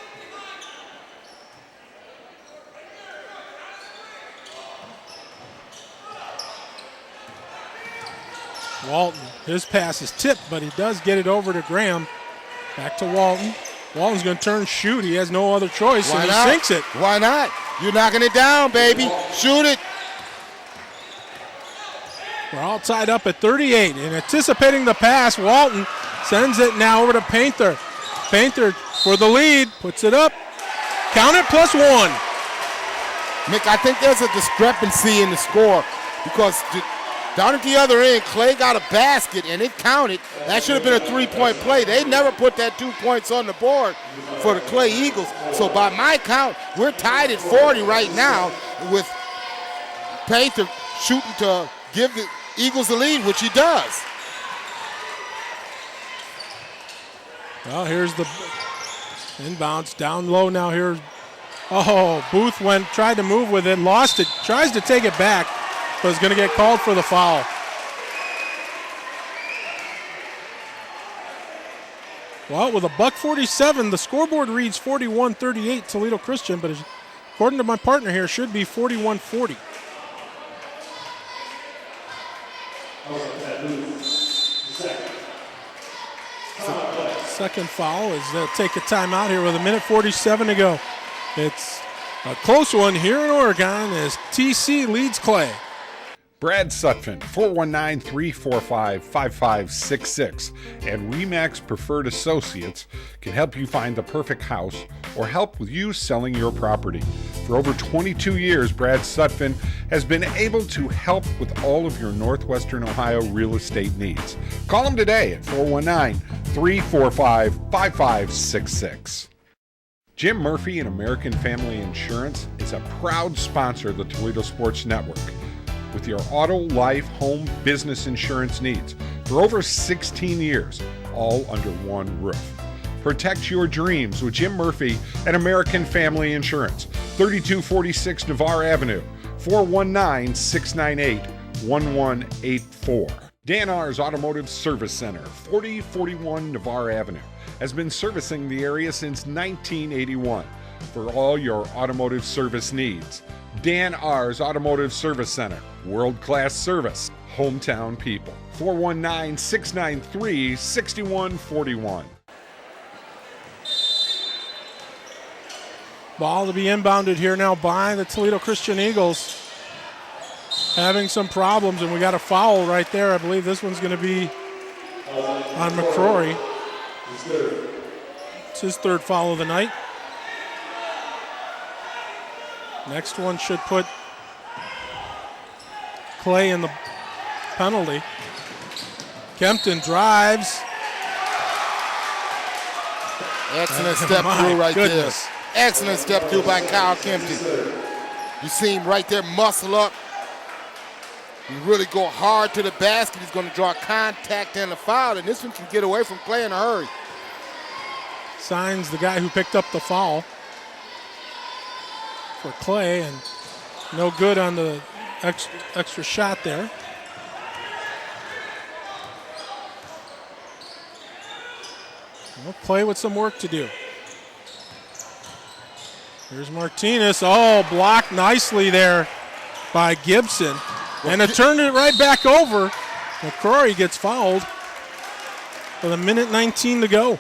Walton, his pass is tipped, but he does get it over to Graham. Back to Walton. Walton's going to turn and shoot. He has no other choice, and he sinks it. Why not? You're knocking it down, baby. Shoot it. We're all tied up at 38. And anticipating the pass, Walton sends it now over to Painter. Painter for the lead, puts it up. Count it, +1. Mick, I think there's a discrepancy in the score because down at the other end, Clay got a basket and it counted. That should have been a 3-point play. They never put that 2 points on the board for the Clay Eagles. So by my count, we're tied at 40 right now with Painter shooting to give the Eagles the lead, which he does. Well, here's the inbounds down low now here. Oh, Booth tried to move with it, lost it, tries to take it back, but is going to get called for the foul. Well, with a $1:47, the scoreboard reads 41-38 Toledo Christian, but according to my partner here, should be 41-40. Second foul is they'll take a timeout here with 1:47 to go. It's a close one here in Oregon as TC leads Clay. Brad Sutphin, 419-345-5566, and RE/MAX Preferred Associates can help you find the perfect house or help with you selling your property. For over 22 years, Brad Sutphin has been able to help with all of your Northwestern Ohio real estate needs. Call him today at 419-345-5566. Jim Murphy and American Family Insurance is a proud sponsor of the Toledo Sports Network. With your auto, life, home, business insurance needs for over 16 years, all under one roof. Protect your dreams with Jim Murphy and American Family Insurance, 3246 Navarre Avenue, 419-698-1184. Dan R's Automotive Service Center, 4041 Navarre Avenue, has been servicing the area since 1981 for all your automotive service needs. Dan R's Automotive Service Center, world-class service, hometown people. 419-693-6141. Ball to be inbounded here now by the Toledo Christian Eagles. Having some problems, and we got a foul right there. I believe this one's going to be on McCrory. It's his third foul of the night. Next one should put Clay in the penalty. Kempton drives. Excellent step through right there. Excellent step through by Kyle Kempton. You see him right there muscle up. You really go hard to the basket. He's going to draw contact and a foul, and this one can get away from Clay in a hurry. Signs the guy who picked up the foul for Clay, and no good on the extra shot there. Well, Clay with some work to do. Here's Martinez. Oh, blocked nicely there by Gibson. And it turned it right back over. McCrory gets fouled with 1:19 to go.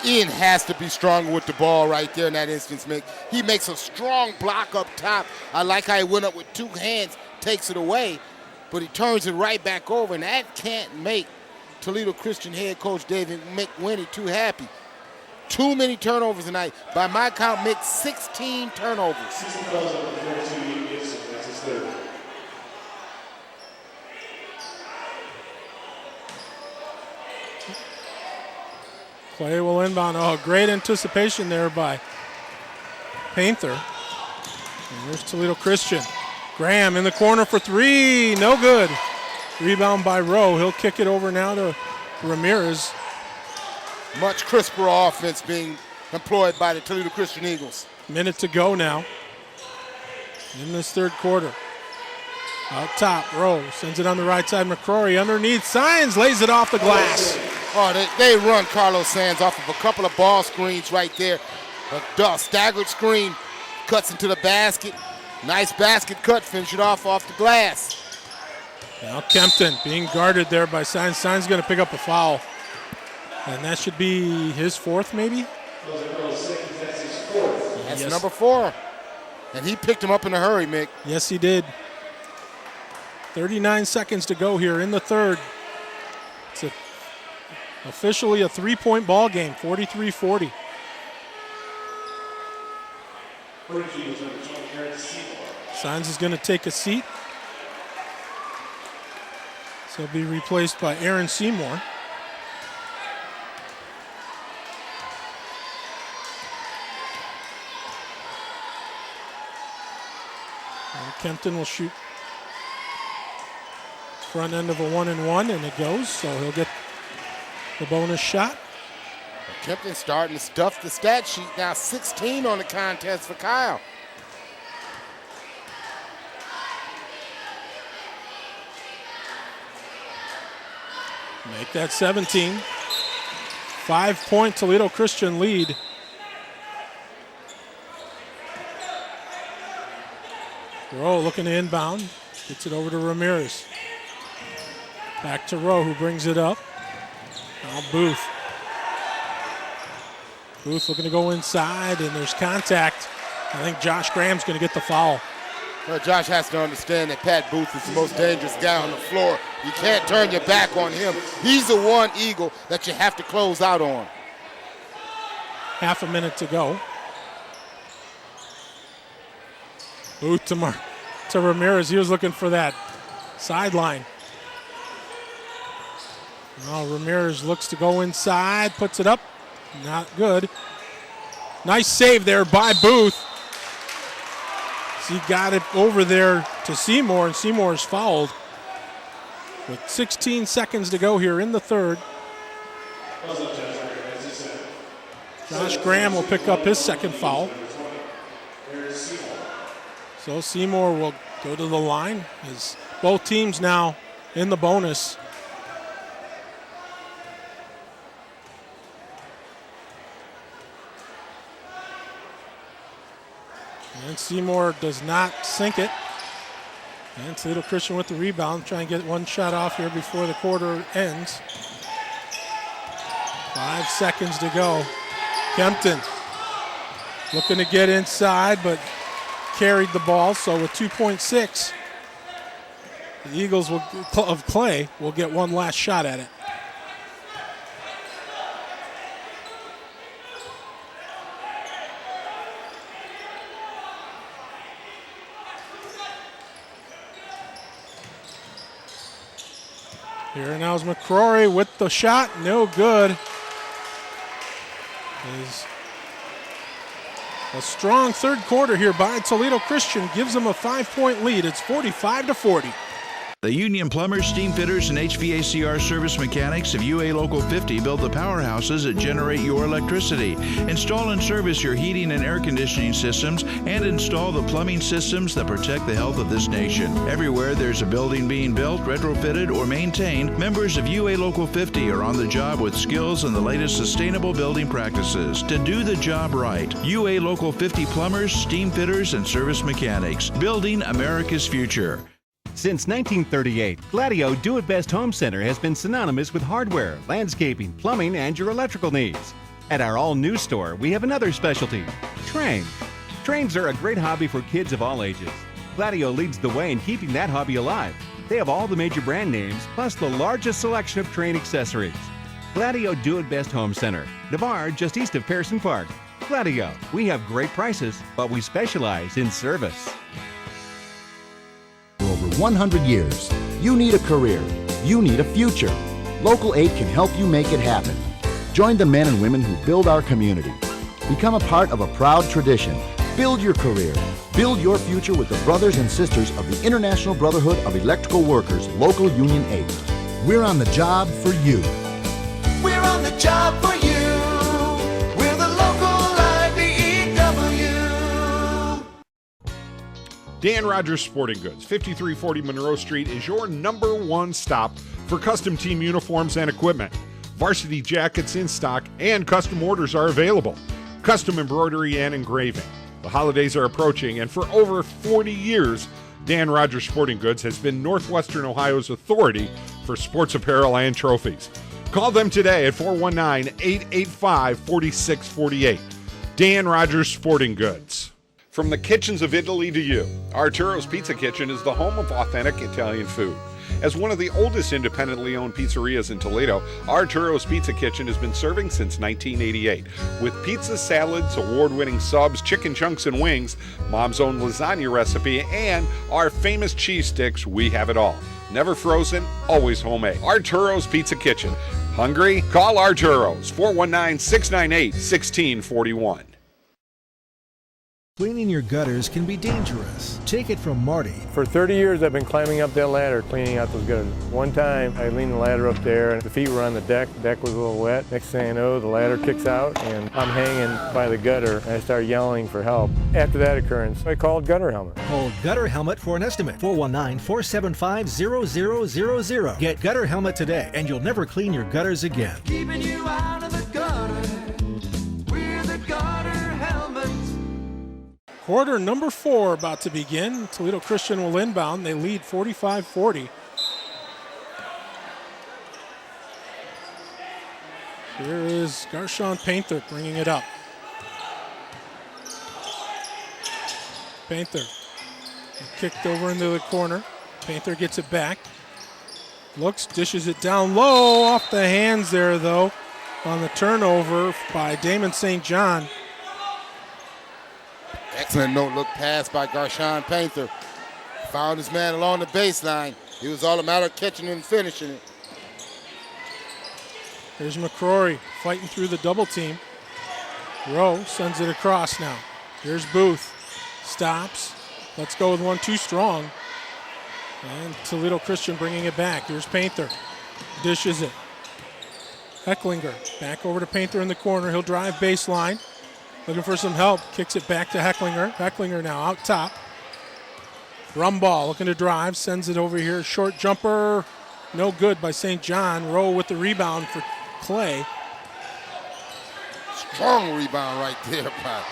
Ian has to be stronger with the ball right there in that instance, Mick. He makes a strong block up top. I like how he went up with two hands, takes it away, but he turns it right back over, and that can't make Toledo Christian head coach David McWinney too happy. Too many turnovers tonight. By my count, Mick, 16 turnovers. Clay will inbound. Oh, great anticipation there by Painter. And here's Toledo Christian. Graham in the corner for three. No good. Rebound by Rowe. He'll kick it over now to Ramirez. Much crisper offense being employed by the Toledo Christian Eagles. Minute to go now in this third quarter. Out top, Rowe sends it on the right side. McCrory underneath. Signs lays it off the glass. Oh, they run Carlos Sands off of a couple of ball screens right there. A staggered screen, cuts into the basket. Nice basket cut, finish it off the glass. Now Kempton being guarded there by Signs. Signs going to pick up a foul. And that should be his fourth, maybe? That's number 4. And he picked him up in a hurry, Mick. Yes, he did. 39 seconds to go here in the third. It's officially a three-point ball game, 43-40. Signs is going to take a seat. So he'll be replaced by Aaron Seymour. And Kempton will shoot front end of a 1-and-1, and it goes, so he'll get the bonus shot. Kempton starting to stuff the stat sheet now. 16 on the contest for Kyle. Make that 17. 5-point Toledo Christian lead. Rowe looking to inbound. Gets it over to Ramirez. Back to Rowe, who brings it up. Now Booth. Booth looking to go inside, and there's contact. I think Josh Graham's going to get the foul. Well, Josh has to understand that Pat Booth is the most dangerous guy on the floor. You can't turn your back on him. He's the one Eagle that you have to close out on. Half a minute to go. Booth to Ramirez. He was looking for that sideline. Now Ramirez looks to go inside, puts it up. Not good. Nice save there by Booth. He got it over there to Seymour, and Seymour's fouled. With 16 seconds to go here in the third. Josh Graham will pick up his second foul. So Seymour will go to the line as both teams now in the bonus. And Seymour does not sink it. And Toledo Christian with the rebound, trying to get one shot off here before the quarter ends. 5 seconds to go. Kempton looking to get inside, but carried the ball. So with 2.6, the Eagles of Clay will get one last shot at it. Here now is McCrory with the shot, no good. A strong third quarter here by Toledo Christian gives them a 5-point lead. It's 45-40. The Union Plumbers, Steam Fitters, and HVACR service mechanics of UA Local 50 build the powerhouses that generate your electricity. Install and service your heating and air conditioning systems, and install the plumbing systems that protect the health of this nation. Everywhere there's a building being built, retrofitted, or maintained, members of UA Local 50 are on the job with skills and the latest sustainable building practices to do the job right. UA Local 50 Plumbers, Steam Fitters, and service mechanics, building America's future. Since 1938, Gladio Do It Best Home Center has been synonymous with hardware, landscaping, plumbing, and your electrical needs. At our all-new store, we have another specialty, trains. Trains are a great hobby for kids of all ages. Gladio leads the way in keeping that hobby alive. They have all the major brand names, plus the largest selection of train accessories. Gladio Do It Best Home Center, Navarre, just east of Pearson Park. Gladio, we have great prices, but we specialize in service. For over 100 years, you need a career. You need a future. Local 8 can help you make it happen. Join the men and women who build our community. Become a part of a proud tradition. Build your career. Build your future with the brothers and sisters of the International Brotherhood of Electrical Workers, Local Union 8. We're on the job for you. We're on the job for you. We're the local IBEW. Dan Rogers Sporting Goods, 5340 Monroe Street is your #1 stop for custom team uniforms and equipment. Varsity jackets in stock and custom orders are available. Custom embroidery and engraving. The holidays are approaching, and for over 40 years, Dan Rogers Sporting Goods has been Northwestern Ohio's authority for sports apparel and trophies. Call them today at 419-885-4648. Dan Rogers Sporting Goods. From the kitchens of Italy to you, Arturo's Pizza Kitchen is the home of authentic Italian food. As one of the oldest independently owned pizzerias in Toledo, Arturo's Pizza Kitchen has been serving since 1988. With pizza, salads, award-winning subs, chicken chunks and wings, Mom's own lasagna recipe, and our famous cheese sticks, we have it all. Never frozen, always homemade. Arturo's Pizza Kitchen. Hungry? Call Arturo's, 419-698-1641. Cleaning your gutters can be dangerous. Take it from Marty. For 30 years, I've been climbing up that ladder, cleaning out those gutters. One time, I leaned the ladder up there, and the feet were on the deck. The deck was a little wet. Next thing I know, the ladder kicks out, and I'm hanging by the gutter, and I start yelling for help. After that occurrence, I called Gutter Helmet. Call Gutter Helmet for an estimate. 419-475-0000. Get Gutter Helmet today, and you'll never clean your gutters again. Keeping you out of the gutter. We're the Gutter Helmet. Quarter number 4 about to begin. Toledo Christian will inbound. They lead 45-40. Here is Garshawn Painter bringing it up. Painter kicked over into the corner. Painter gets it back. Looks, dishes it down low. Off the hands there, though, on the turnover by Damon St. John. Excellent no-look pass by Garshawn Painter. Found his man along the baseline. It was all a matter of catching and finishing it. Here's McCrory fighting through the double team. Rowe sends it across now. Here's Booth. Stops. Let's go with 1-2 strong. And Toledo Christian bringing it back. Here's Painter. Dishes it. Hecklinger back over to Painter in the corner. He'll drive baseline. Looking for some help. Kicks it back to Hecklinger. Hecklinger now out top. Rumball looking to drive. Sends it over here. Short jumper. No good by St. John. Rowe with the rebound for Clay. Strong rebound right there by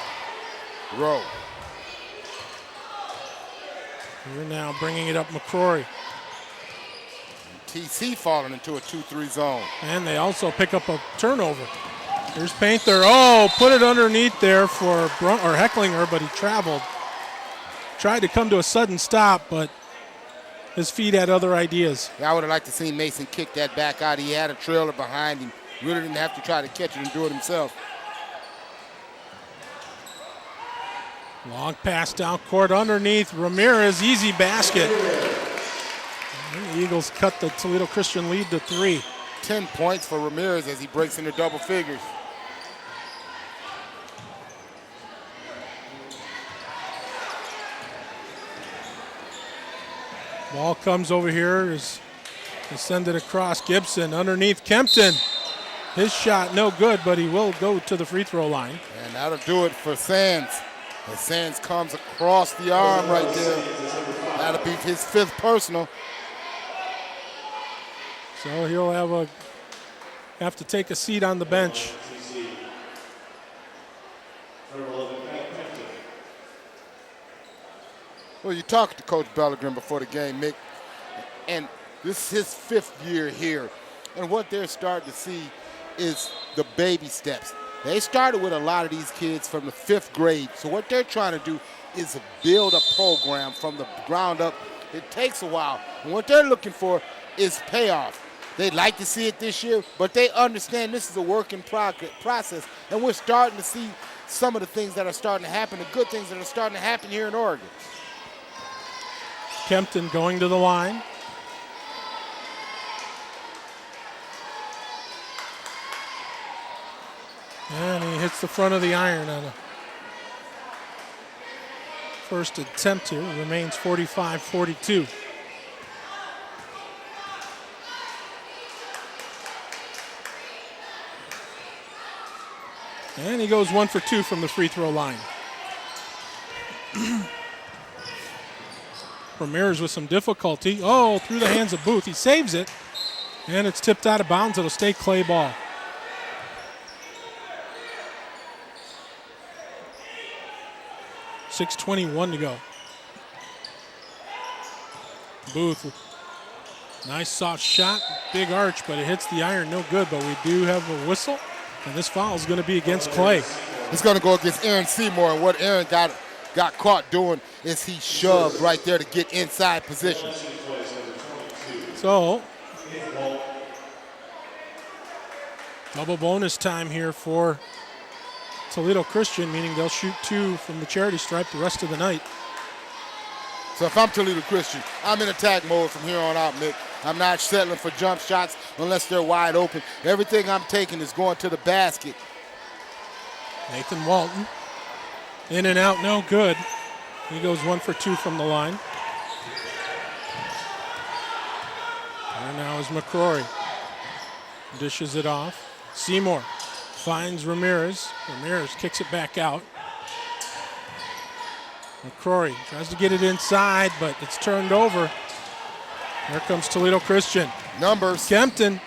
Rowe. We're now bringing it up McCrory. TC falling into a 2-3 zone. And they also pick up a turnover. Here's Painter. Oh, put it underneath there for Hecklinger, but he traveled. Tried to come to a sudden stop, but his feet had other ideas. I would have liked to see Mason kick that back out. He had a trailer behind him. Really didn't have to try to catch it and do it himself. Long pass down court underneath. Ramirez, easy basket. And the Eagles cut the Toledo Christian lead to 3. 10 points for Ramirez as he breaks into double figures. Ball comes over here. They send it across. Gibson underneath Kempton. His shot no good, but he will go to the free throw line. And that'll do it for Sands. As Sands comes across the arm right there. That'll be his 5th personal. So he'll have to take a seat on the bench. Well, you talked to Coach Bellegrin before the game, Mick, and this is his 5th year here. And what they're starting to see is the baby steps. They started with a lot of these kids from the 5th grade. So what they're trying to do is build a program from the ground up. It takes a while. And what they're looking for is payoff. They'd like to see it this year, but they understand this is a work in process. And we're starting to see some of the things that are starting to happen, the good things that are starting to happen here in Oregon. Kempton going to the line. And he hits the front of the iron on a first attempt here. Remains 45-42. And he goes 1 for 2 from the free throw line. Ramirez with some difficulty. Oh, through the hands of Booth. He saves it. And it's tipped out of bounds. It'll stay Clay ball. .6:21 to go. Booth. Nice soft shot. Big arch, but it hits the iron. No good, but we do have a whistle. And this foul is going to be against Clay. It's going to go against Aaron Seymour. And what Aaron got caught doing is he shoved right there to get inside position. So, double bonus time here for Toledo Christian, meaning they'll shoot 2 from the charity stripe the rest of the night. So if I'm Toledo Christian, I'm in attack mode from here on out, Mick. I'm not settling for jump shots unless they're wide open. Everything I'm taking is going to the basket. Nathan Walton In and out, no good. He goes 1 for 2 from the line. And now is McCrory. Dishes it off. Seymour finds Ramirez. Ramirez kicks it back out. McCrory tries to get it inside, but it's turned over. Here comes Toledo Christian. Numbers. Kempton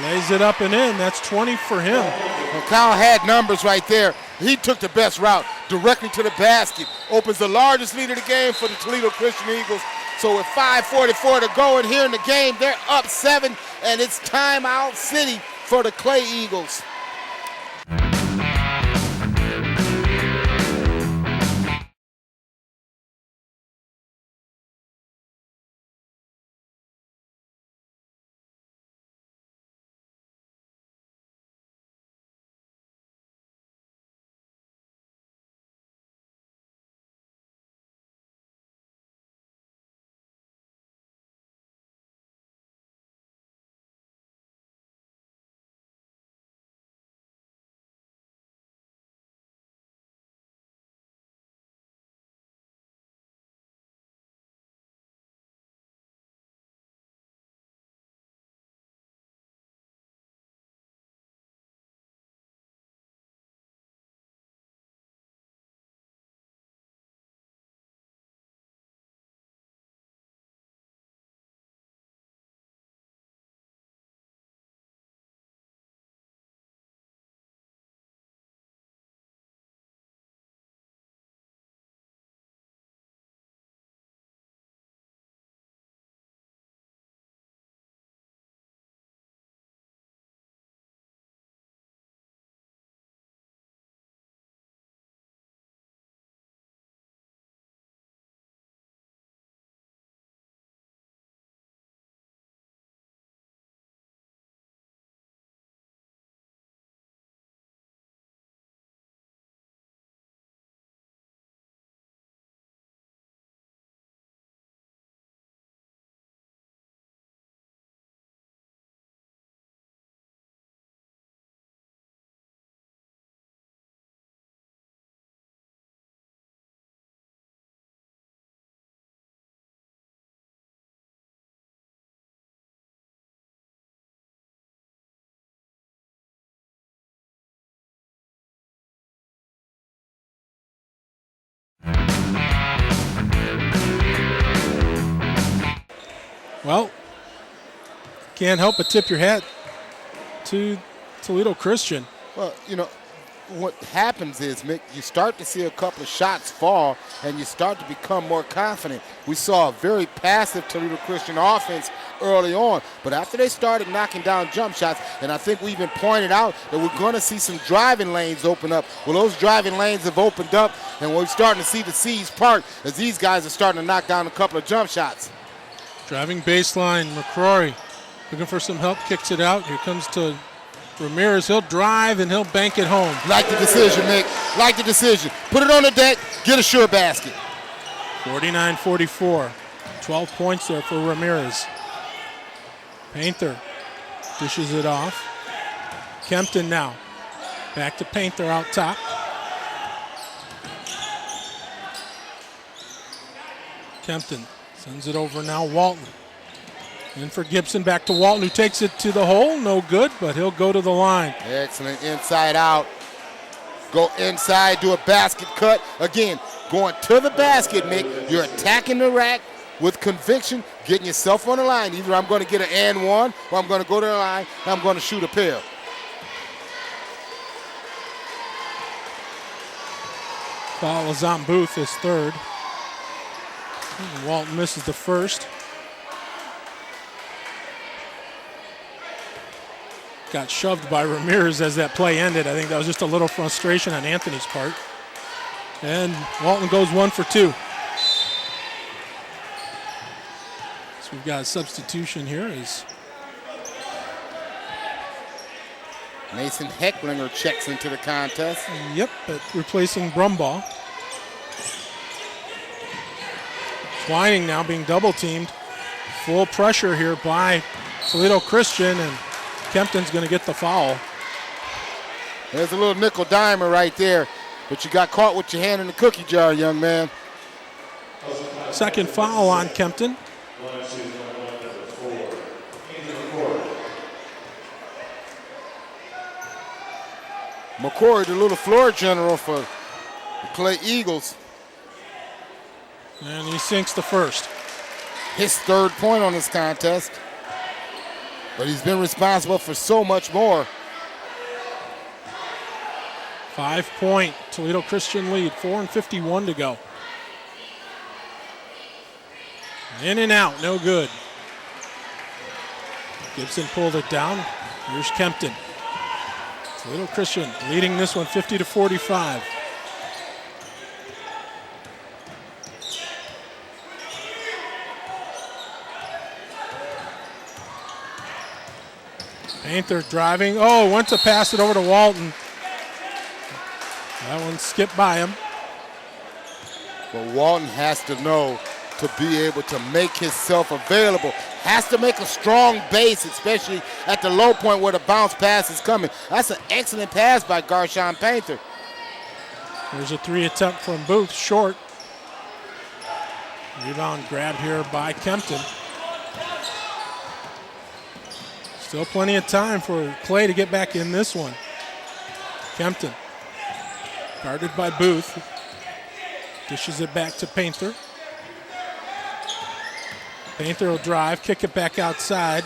lays it up and in. That's 20 for him. Well, Kyle had numbers right there. He took the best route directly to the basket. Opens the largest lead of the game for the Toledo Christian Eagles. So with 5:44 to go and here in the game, they're up 7, and it's timeout city for the Clay Eagles. Well, can't help but tip your hat to Toledo Christian. Well, you know, what happens is, Mick, you start to see a couple of shots fall, and you start to become more confident. We saw a very passive Toledo Christian offense early on, but after they started knocking down jump shots, and I think we even pointed out that we're going to see some driving lanes open up. Well, those driving lanes have opened up, and we're starting to see the seas part as these guys are starting to knock down a couple of jump shots. Driving baseline, McCrory looking for some help, kicks it out. Here comes to Ramirez. He'll drive and he'll bank it home. Like the decision, Nick. Like the decision. Put it on the deck, get a sure basket. 49-44. 12 points there for Ramirez. Painter dishes it off. Kempton now. Back to Painter out top. Kempton sends it over now, Walton. In for Gibson, back to Walton, who takes it to the hole. No good, but he'll go to the line. Excellent inside out. Go inside, do a basket cut. Again, going to the basket, Mick. You're attacking the rack with conviction, getting yourself on the line. Either I'm going to get an and one, or I'm going to go to the line, and I'm going to shoot a pair. Foul is on Booth, his third. Walton misses the first. Got shoved by Ramirez as that play ended. I think that was just a little frustration on Anthony's part. And Walton goes 1 for 2. So we've got a substitution here as Mason Hecklinger checks into the contest. Yep, but replacing Brumbaugh. Twining now being double teamed. Full pressure here by Toledo Christian, and Kempton's going to get the foul. There's a little nickel dimer right there. but you got caught with your hand in the cookie jar, young man. Second foul on Kempton. McCory, the little floor general for the Clay Eagles. And he sinks the first. His third point on this contest. But he's been responsible for so much more. 5-point Toledo Christian lead, 4:51 to go. In and out, no good. Gibson pulled it down. Here's Kempton. Toledo Christian leading this one 50-45. Painter driving. Oh, went to pass it over to Walton. That one skipped by him. But Walton has to know to be able to make himself available. Has to make a strong base, especially at the low point where the bounce pass is coming. That's an excellent pass by Garshawn Painter. There's a 3 attempt from Booth, short. Rebound grab here by Kempton. Still plenty of time for Clay to get back in this one. Kempton, guarded by Booth. Dishes it back to Painter. Painter will drive, kick it back outside.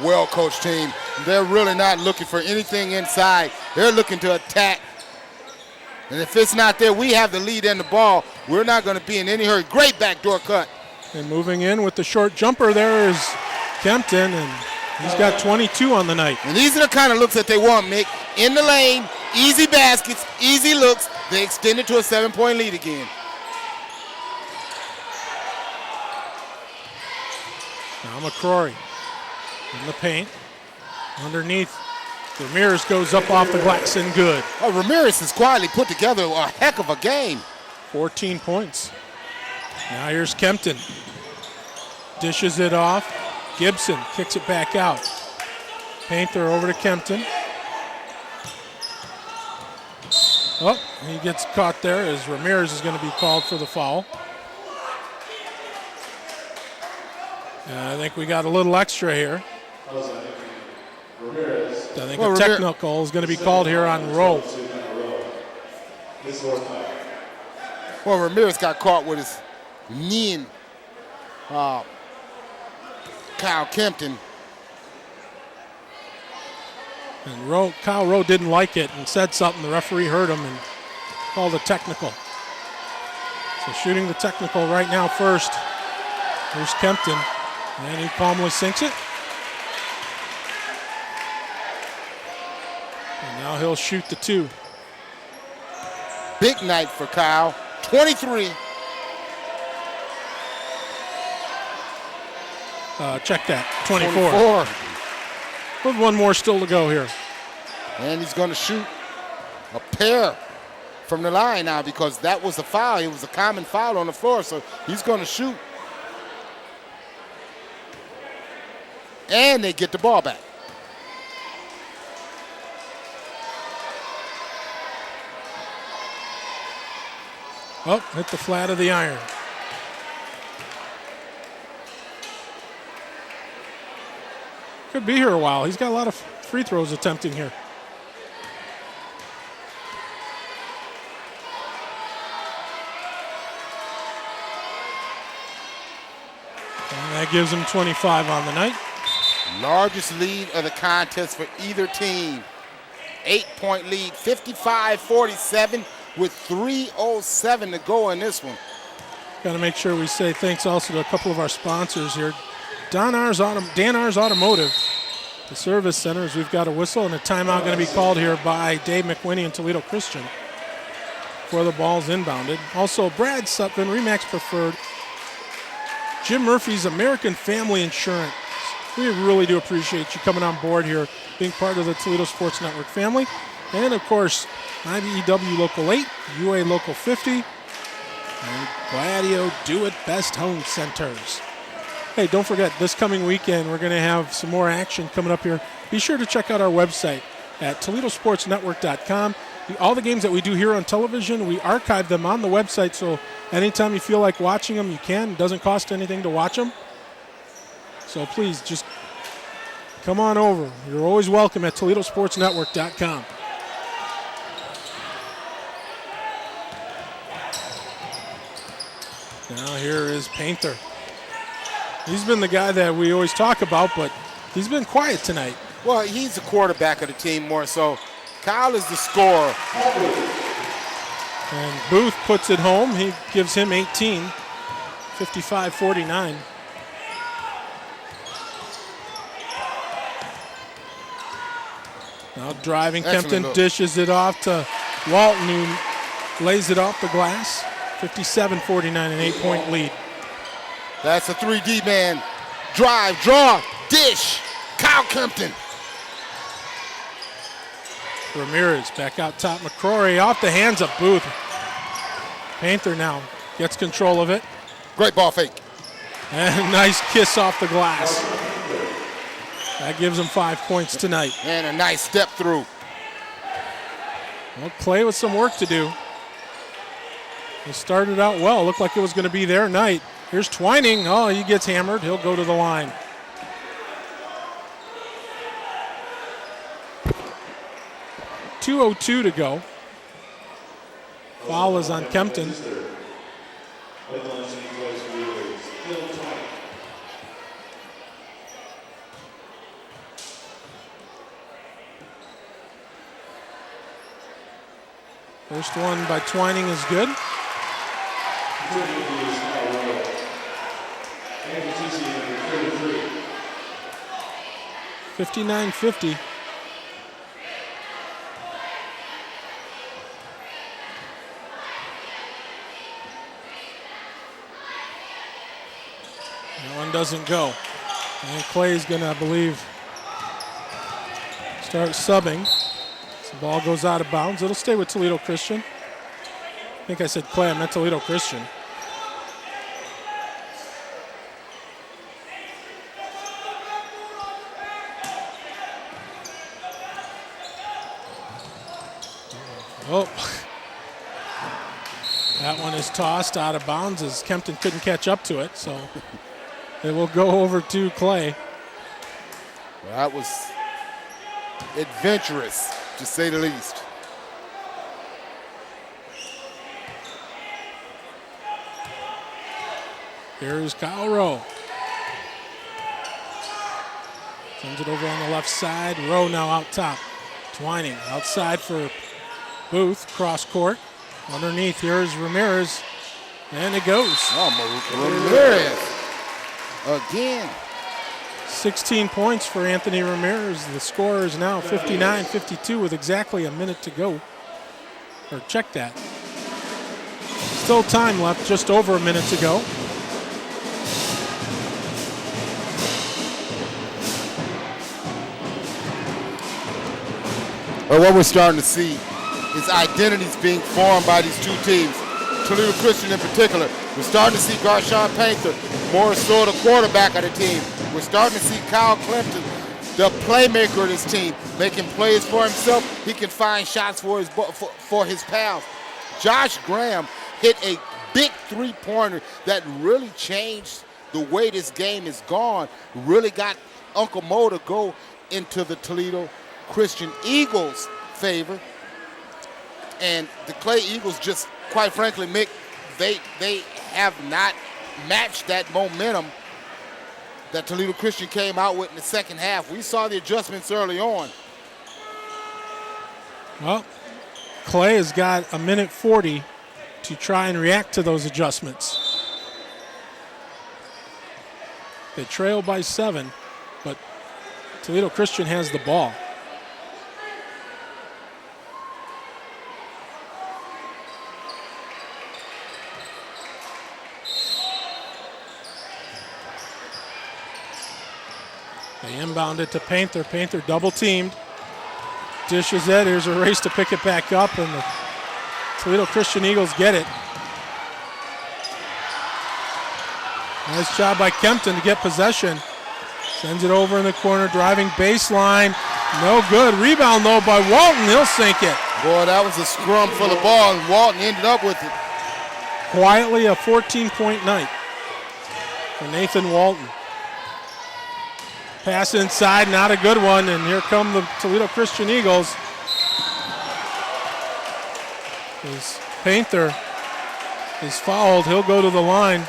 Well-coached team. They're really not looking for anything inside. They're looking to attack. And if it's not there, we have the lead in the ball. We're not going to be in any hurry. Great backdoor cut. And moving in with the short jumper there is Kempton, and he's got 22 on the night. And these are the kind of looks that they want, Mick. In the lane, easy baskets, easy looks. They extend it to a 7-point lead again. Now McCrory in the paint. Underneath, Ramirez goes up off the glass and good. Oh, Ramirez has quietly put together a heck of a game. 14 points. Now here's Kempton. Dishes it off. Gibson kicks it back out. Painter over to Kempton. Oh, he gets caught there as Ramirez is going to be called for the foul. And I think we got a little extra here. I think a technical is going to be called here on Rowe. Well, Ramirez got caught with his knee in Kyle Kempton. And Kyle Rowe didn't like it and said something. The referee heard him and called a technical. So shooting the technical right now first. Here's Kempton. And he calmly sinks it. And now he'll shoot the 2. Big night for Kyle. 23. Check that. 24. With one more still to go here. And he's going to shoot a pair from the line now because that was a foul. It was a common foul on the floor, so he's going to shoot. And they get the ball back. Oh, hit the flat of the iron. Could be here a while. He's got a lot of free throws attempting here. And that gives him 25 on the night. Largest lead of the contest for either team. 8-point lead, 55-47 with 3:07 to go in this one. Got to make sure we say thanks also to a couple of our sponsors here. Dan R's Automotive, the service centers. We've got a whistle and a timeout going to be called here by Dave McWinney and Toledo Christian before the ball's inbounded. Also, Brad Sutphin, Remax Preferred, Jim Murphy's American Family Insurance. We really do appreciate you coming on board here, being part of the Toledo Sports Network family. And, of course, IBEW Local 8, UA Local 50, and Gladio Do It Best Home Centers. Hey, don't forget, this coming weekend, we're going to have some more action coming up here. Be sure to check out our website at ToledoSportsNetwork.com. All the games that we do here on television, we archive them on the website, so anytime you feel like watching them, you can. It doesn't cost anything to watch them. So please, just come on over. You're always welcome at ToledoSportsNetwork.com. Now here is Painter. He's been the guy that we always talk about, but he's been quiet tonight. Well, he's the quarterback of the team more so. Kyle is the scorer. And Booth puts it home. He gives him 18, 55-49. Now driving, Kempton dishes it off to Walton, who lays it off the glass. 57-49, an 8-point lead. That's a 3D man. Drive, draw, dish. Kyle Kempton. Ramirez back out top. McCrory off the hands of Booth. Painter now gets control of it. Great ball fake. And a nice kiss off the glass. That gives him 5 points tonight. And a nice step through. Well, Clay with some work to do. He started out well. Looked like it was going to be their night. Here's Twining. Oh, he gets hammered. He'll go to the line. .202 to go. Foul is on Kempton. First one by Twining is good. 59-50. That one doesn't go. And Clay's going to, I believe, start subbing. The ball goes out of bounds. It'll stay with Toledo Christian. I think I said Clay, I meant Toledo Christian. Oh, that one is tossed out of bounds as Kempton couldn't catch up to it, so it will go over to Clay. Well, that was adventurous, to say the least. Here's Kyle Rowe. Sends it over on the left side. Rowe now out top. Twining outside for Booth, cross court. Underneath, here's Ramirez. And it goes. Oh, Ramirez. Again. 16 points for Anthony Ramirez. The score is now 59-52 with exactly a minute to go. Or check that. Still time left, just over a minute to go. Well, what we're starting to see is identities being formed by these two teams. Toledo Christian in particular. We're starting to see Garshawn Painter, more so the quarterback of the team. We're starting to see Kyle Kempton, the playmaker of this team, making plays for himself. He can find shots for his pals. Josh Graham hit a big three-pointer that really changed the way this game is gone. Really got Uncle Mo to go into the Toledo Christian Eagles' favor. And the Clay Eagles just, quite frankly, Mick, they have not matched that momentum that Toledo Christian came out with in the second half. We saw the adjustments early on. Well, Clay has got a minute 40 to try and react to those adjustments. They trail by 7, but Toledo Christian has the ball. They inbound it to Painter. Painter double teamed. Dishes it. Here's a race to pick it back up, and the Toledo Christian Eagles get it. Nice job by Kempton to get possession. Sends it over in the corner, driving baseline. No good. Rebound, though, by Walton. He'll sink it. Boy, that was a scrum for the ball, and Walton ended up with it. Quietly a 14-point night for Nathan Walton. Pass inside, not a good one, and here come the Toledo Christian Eagles. His Painter is fouled. He'll go to the line.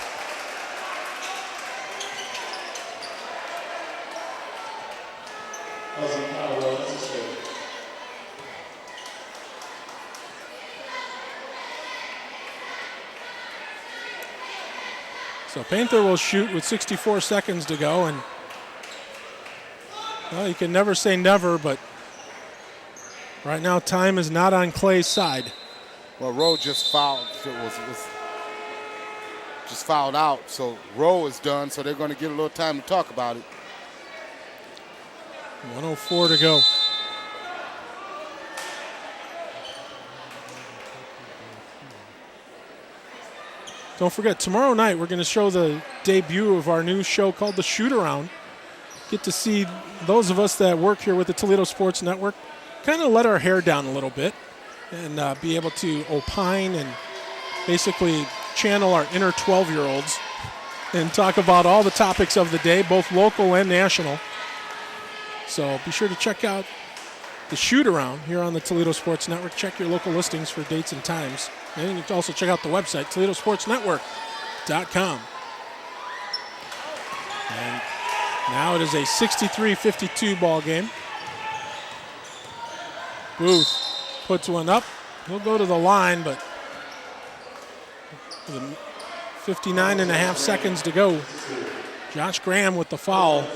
So Painter will shoot with 64 seconds to go, and well, you can never say never, but right now time is not on Clay's side. Well, Rowe just fouled. Was just fouled out, so Rowe is done, so they're going to get a little time to talk about it. 1:04 to go. Don't forget, tomorrow night we're going to show the debut of our new show called The Shoot Around. Get to see those of us that work here with the Toledo Sports Network kind of let our hair down a little bit and be able to opine and basically channel our inner 12-year-olds and talk about all the topics of the day, both local and national. So be sure to check out The Shoot Around here on the Toledo Sports Network. Check your local listings for dates and times. And you can also check out the website, ToledoSportsNetwork.com. And now it is a 63-52 ball game. Booth puts one up. He'll go to the line, but with 59 and a half seconds to go. Josh Graham with the foul.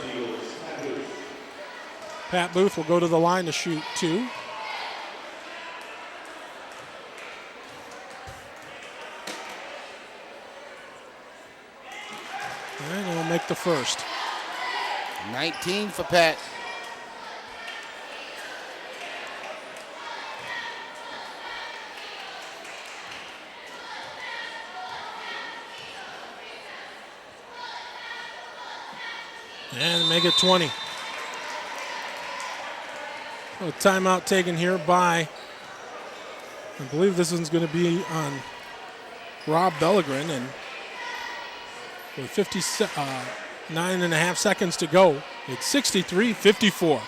Pat Booth will go to the line to shoot two. And he'll make the first. 19 for Pat. And make it 20. A timeout taken here by, I believe this one's going to be on Rob Bellegrin, and with 59 and a half seconds to go, it's 63-54.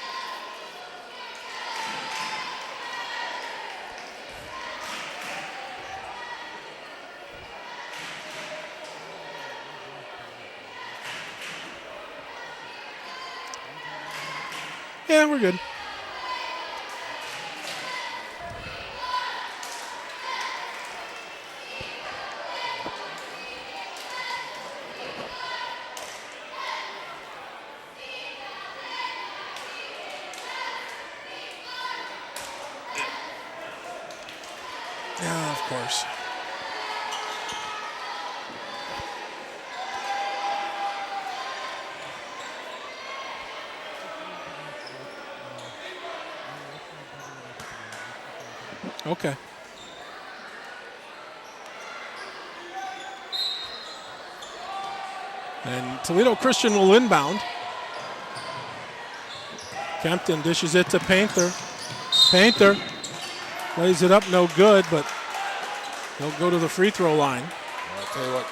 Yeah, we're good. Yeah, of course. Okay. And Toledo Christian will inbound. Kempton dishes it to Painter. Painter lays it up, no good, but he'll go to the free throw line. I'll tell you what,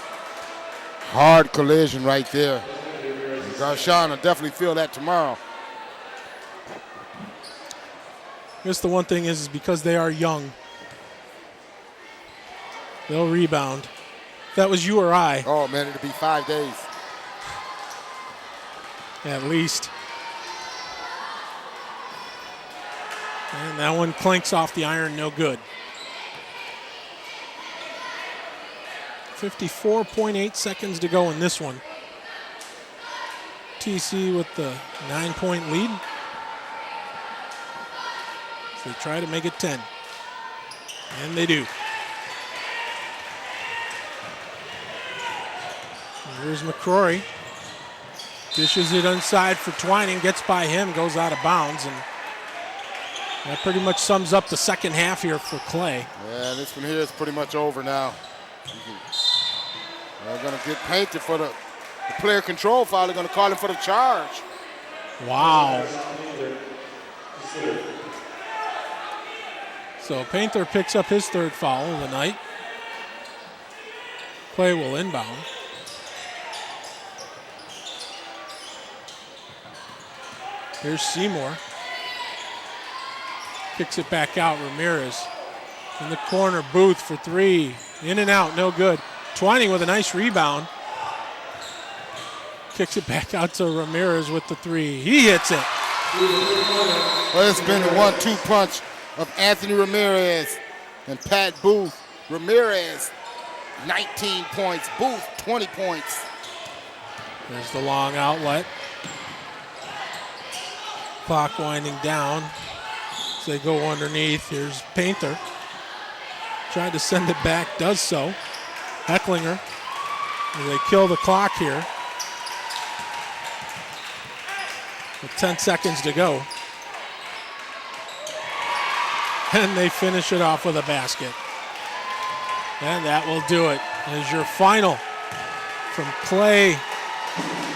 hard collision right there. And Garshawn will definitely feel that tomorrow. I guess the one thing is because they are young, they'll rebound. If that was you or I. Oh, man, it'll be 5 days. At least. And that one clanks off the iron, no good. 54.8 seconds to go in this one. TC with the 9-point lead. So they try to make it 10. And they do. Here's McCrory. Dishes it inside for Twining, gets by him, goes out of bounds, and that pretty much sums up the second half here for Clay. Yeah, this one here is pretty much over now. They're going to get Painted for the player control foul. They're going to call him for the charge. Wow. So Painter picks up his third foul of the night. Clay will inbound. Here's Seymour. Kicks it back out. Ramirez in the corner. Booth for three. In and out. No good. Twining with a nice rebound. Kicks it back out to Ramirez with the three. He hits it. Well, it's been a 1-2 punch of Anthony Ramirez and Pat Booth. Ramirez, 19 points. Booth, 20 points. There's the long outlet. Clock winding down. As they go underneath. Here's Painter. Tried to send it back, does so. Hecklinger. They kill the clock here. With 10 seconds to go. And they finish it off with a basket. And that will do it. As your final from Clay.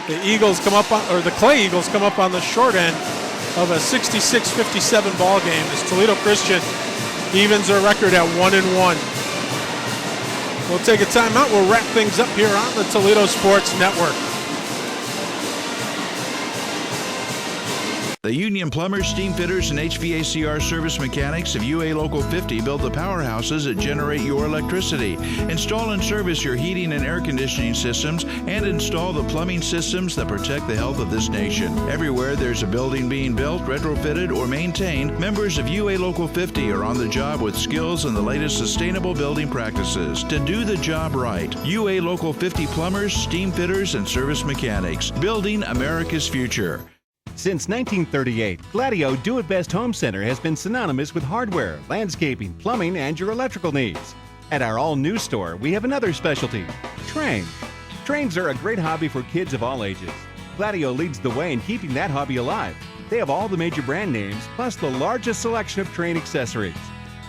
The Eagles come up on, or the Clay Eagles come up on the short end of a 66-57 ball game as Toledo Christian evens their record at 1-1. We'll take a timeout. We'll wrap things up here on the Toledo Sports Network. The Union Plumbers, Steam Fitters, and HVACR service mechanics of UA Local 50 build the powerhouses that generate your electricity. Install and service your heating and air conditioning systems, and install the plumbing systems that protect the health of this nation. Everywhere there's a building being built, retrofitted, or maintained, members of UA Local 50 are on the job with skills and the latest sustainable building practices to do the job right. UA Local 50 Plumbers, Steam Fitters, and service mechanics, building America's future. Since 1938, Gladio Do It Best Home Center has been synonymous with hardware, landscaping, plumbing, and your electrical needs. At our all-new store, we have another specialty, trains. Trains are a great hobby for kids of all ages. Gladio leads the way in keeping that hobby alive. They have all the major brand names, plus the largest selection of train accessories.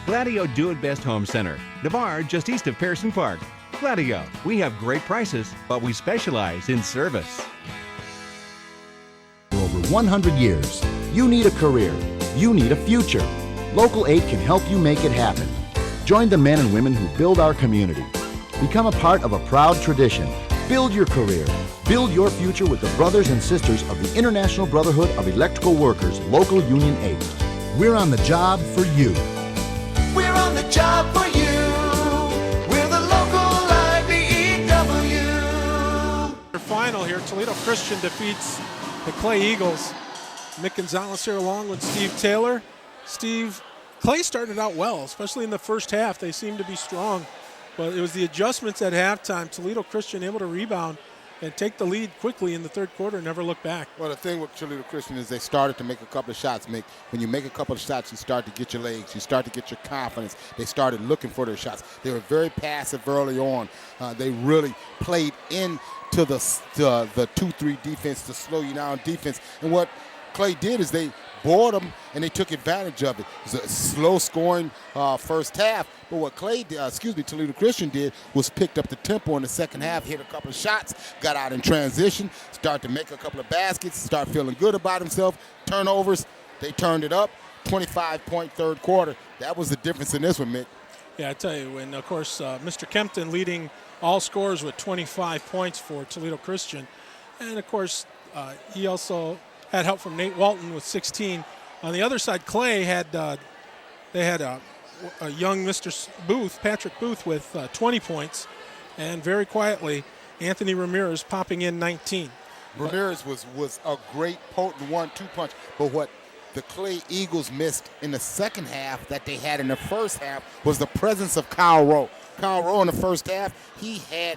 Gladio Do It Best Home Center, Navarre, just east of Pearson Park. Gladio, we have great prices, but we specialize in service. For over 100 years, you need a career. You need a future. Local 8 can help you make it happen. Join the men and women who build our community. Become a part of a proud tradition. Build your career. Build your future with the brothers and sisters of the International Brotherhood of Electrical Workers, Local Union 8. We're on the job for you. We're on the job for you. We're the local IBEW. Our final here, Toledo Christian defeats the Clay Eagles. Nick Gonzalez here along with Steve Taylor. Steve, Clay started out well, especially in the first half. They seemed to be strong, but it was the adjustments at halftime. Toledo Christian able to rebound and take the lead quickly in the third quarter and never look back. Well, the thing with Toledo Christian is they started to make a couple of shots. Mick, when you make a couple of shots, you start to get your legs. You start to get your confidence. They started looking for their shots. They were very passive early on. They really played into the 2-3 defense, the slow you down defense. And what Clay did is they bored them and they took advantage of it. It was a slow scoring first half. But what Toledo Christian did was picked up the tempo in the second half, hit a couple of shots, got out in transition, started to make a couple of baskets, start feeling good about himself. Turnovers, they turned it up. 25-point third quarter. That was the difference in this one, Mick. Yeah, I tell you, and of course, Mr. Kempton leading all scorers with 25 points for Toledo Christian. And of course, he also had help from Nate Walton with 16. On the other side, Clay had a young Mr. Booth, Patrick Booth, with 20 points. And very quietly, Anthony Ramirez popping in 19. Ramirez was a great potent 1-2 punch. But what the Clay Eagles missed in the second half that they had in the first half was the presence of Kyle Rowe. Kyle Rowe in the first half, he had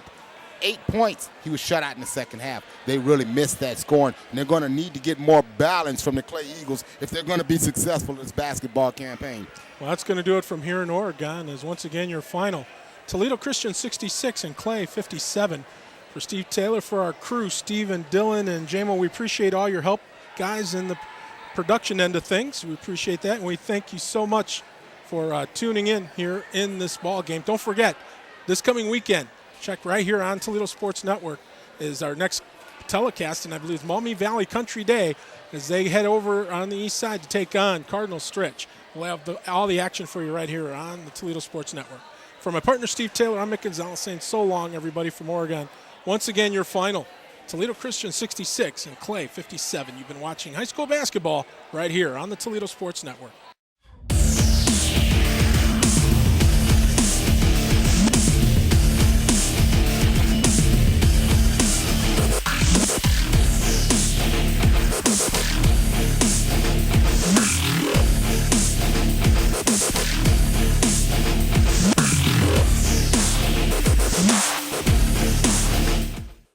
8 points. He was shut out in the second half. They really missed that scoring, and they're going to need to get more balance from the Clay Eagles if they're going to be successful in this basketball campaign. Well, that's going to do it from here in Oregon, as once again your final. Toledo Christian 66 and Clay 57. For Steve Taylor, for our crew, Steve and Dylan and Jamo, we appreciate all your help, guys, in the production end of things. We appreciate that, and we thank you so much for tuning in here in this ball game. Don't forget, this coming weekend, check right here on Toledo Sports Network, is our next telecast, and I believe Maumee Valley Country Day as they head over on the east side to take on Cardinal Stritch. We'll have all the action for you right here on the Toledo Sports Network. For my partner, Steve Taylor, I'm Mick Gonzalez saying so long, everybody from Oregon. Once again, your final, Toledo Christian 66 and Clay 57. You've been watching high school basketball right here on the Toledo Sports Network.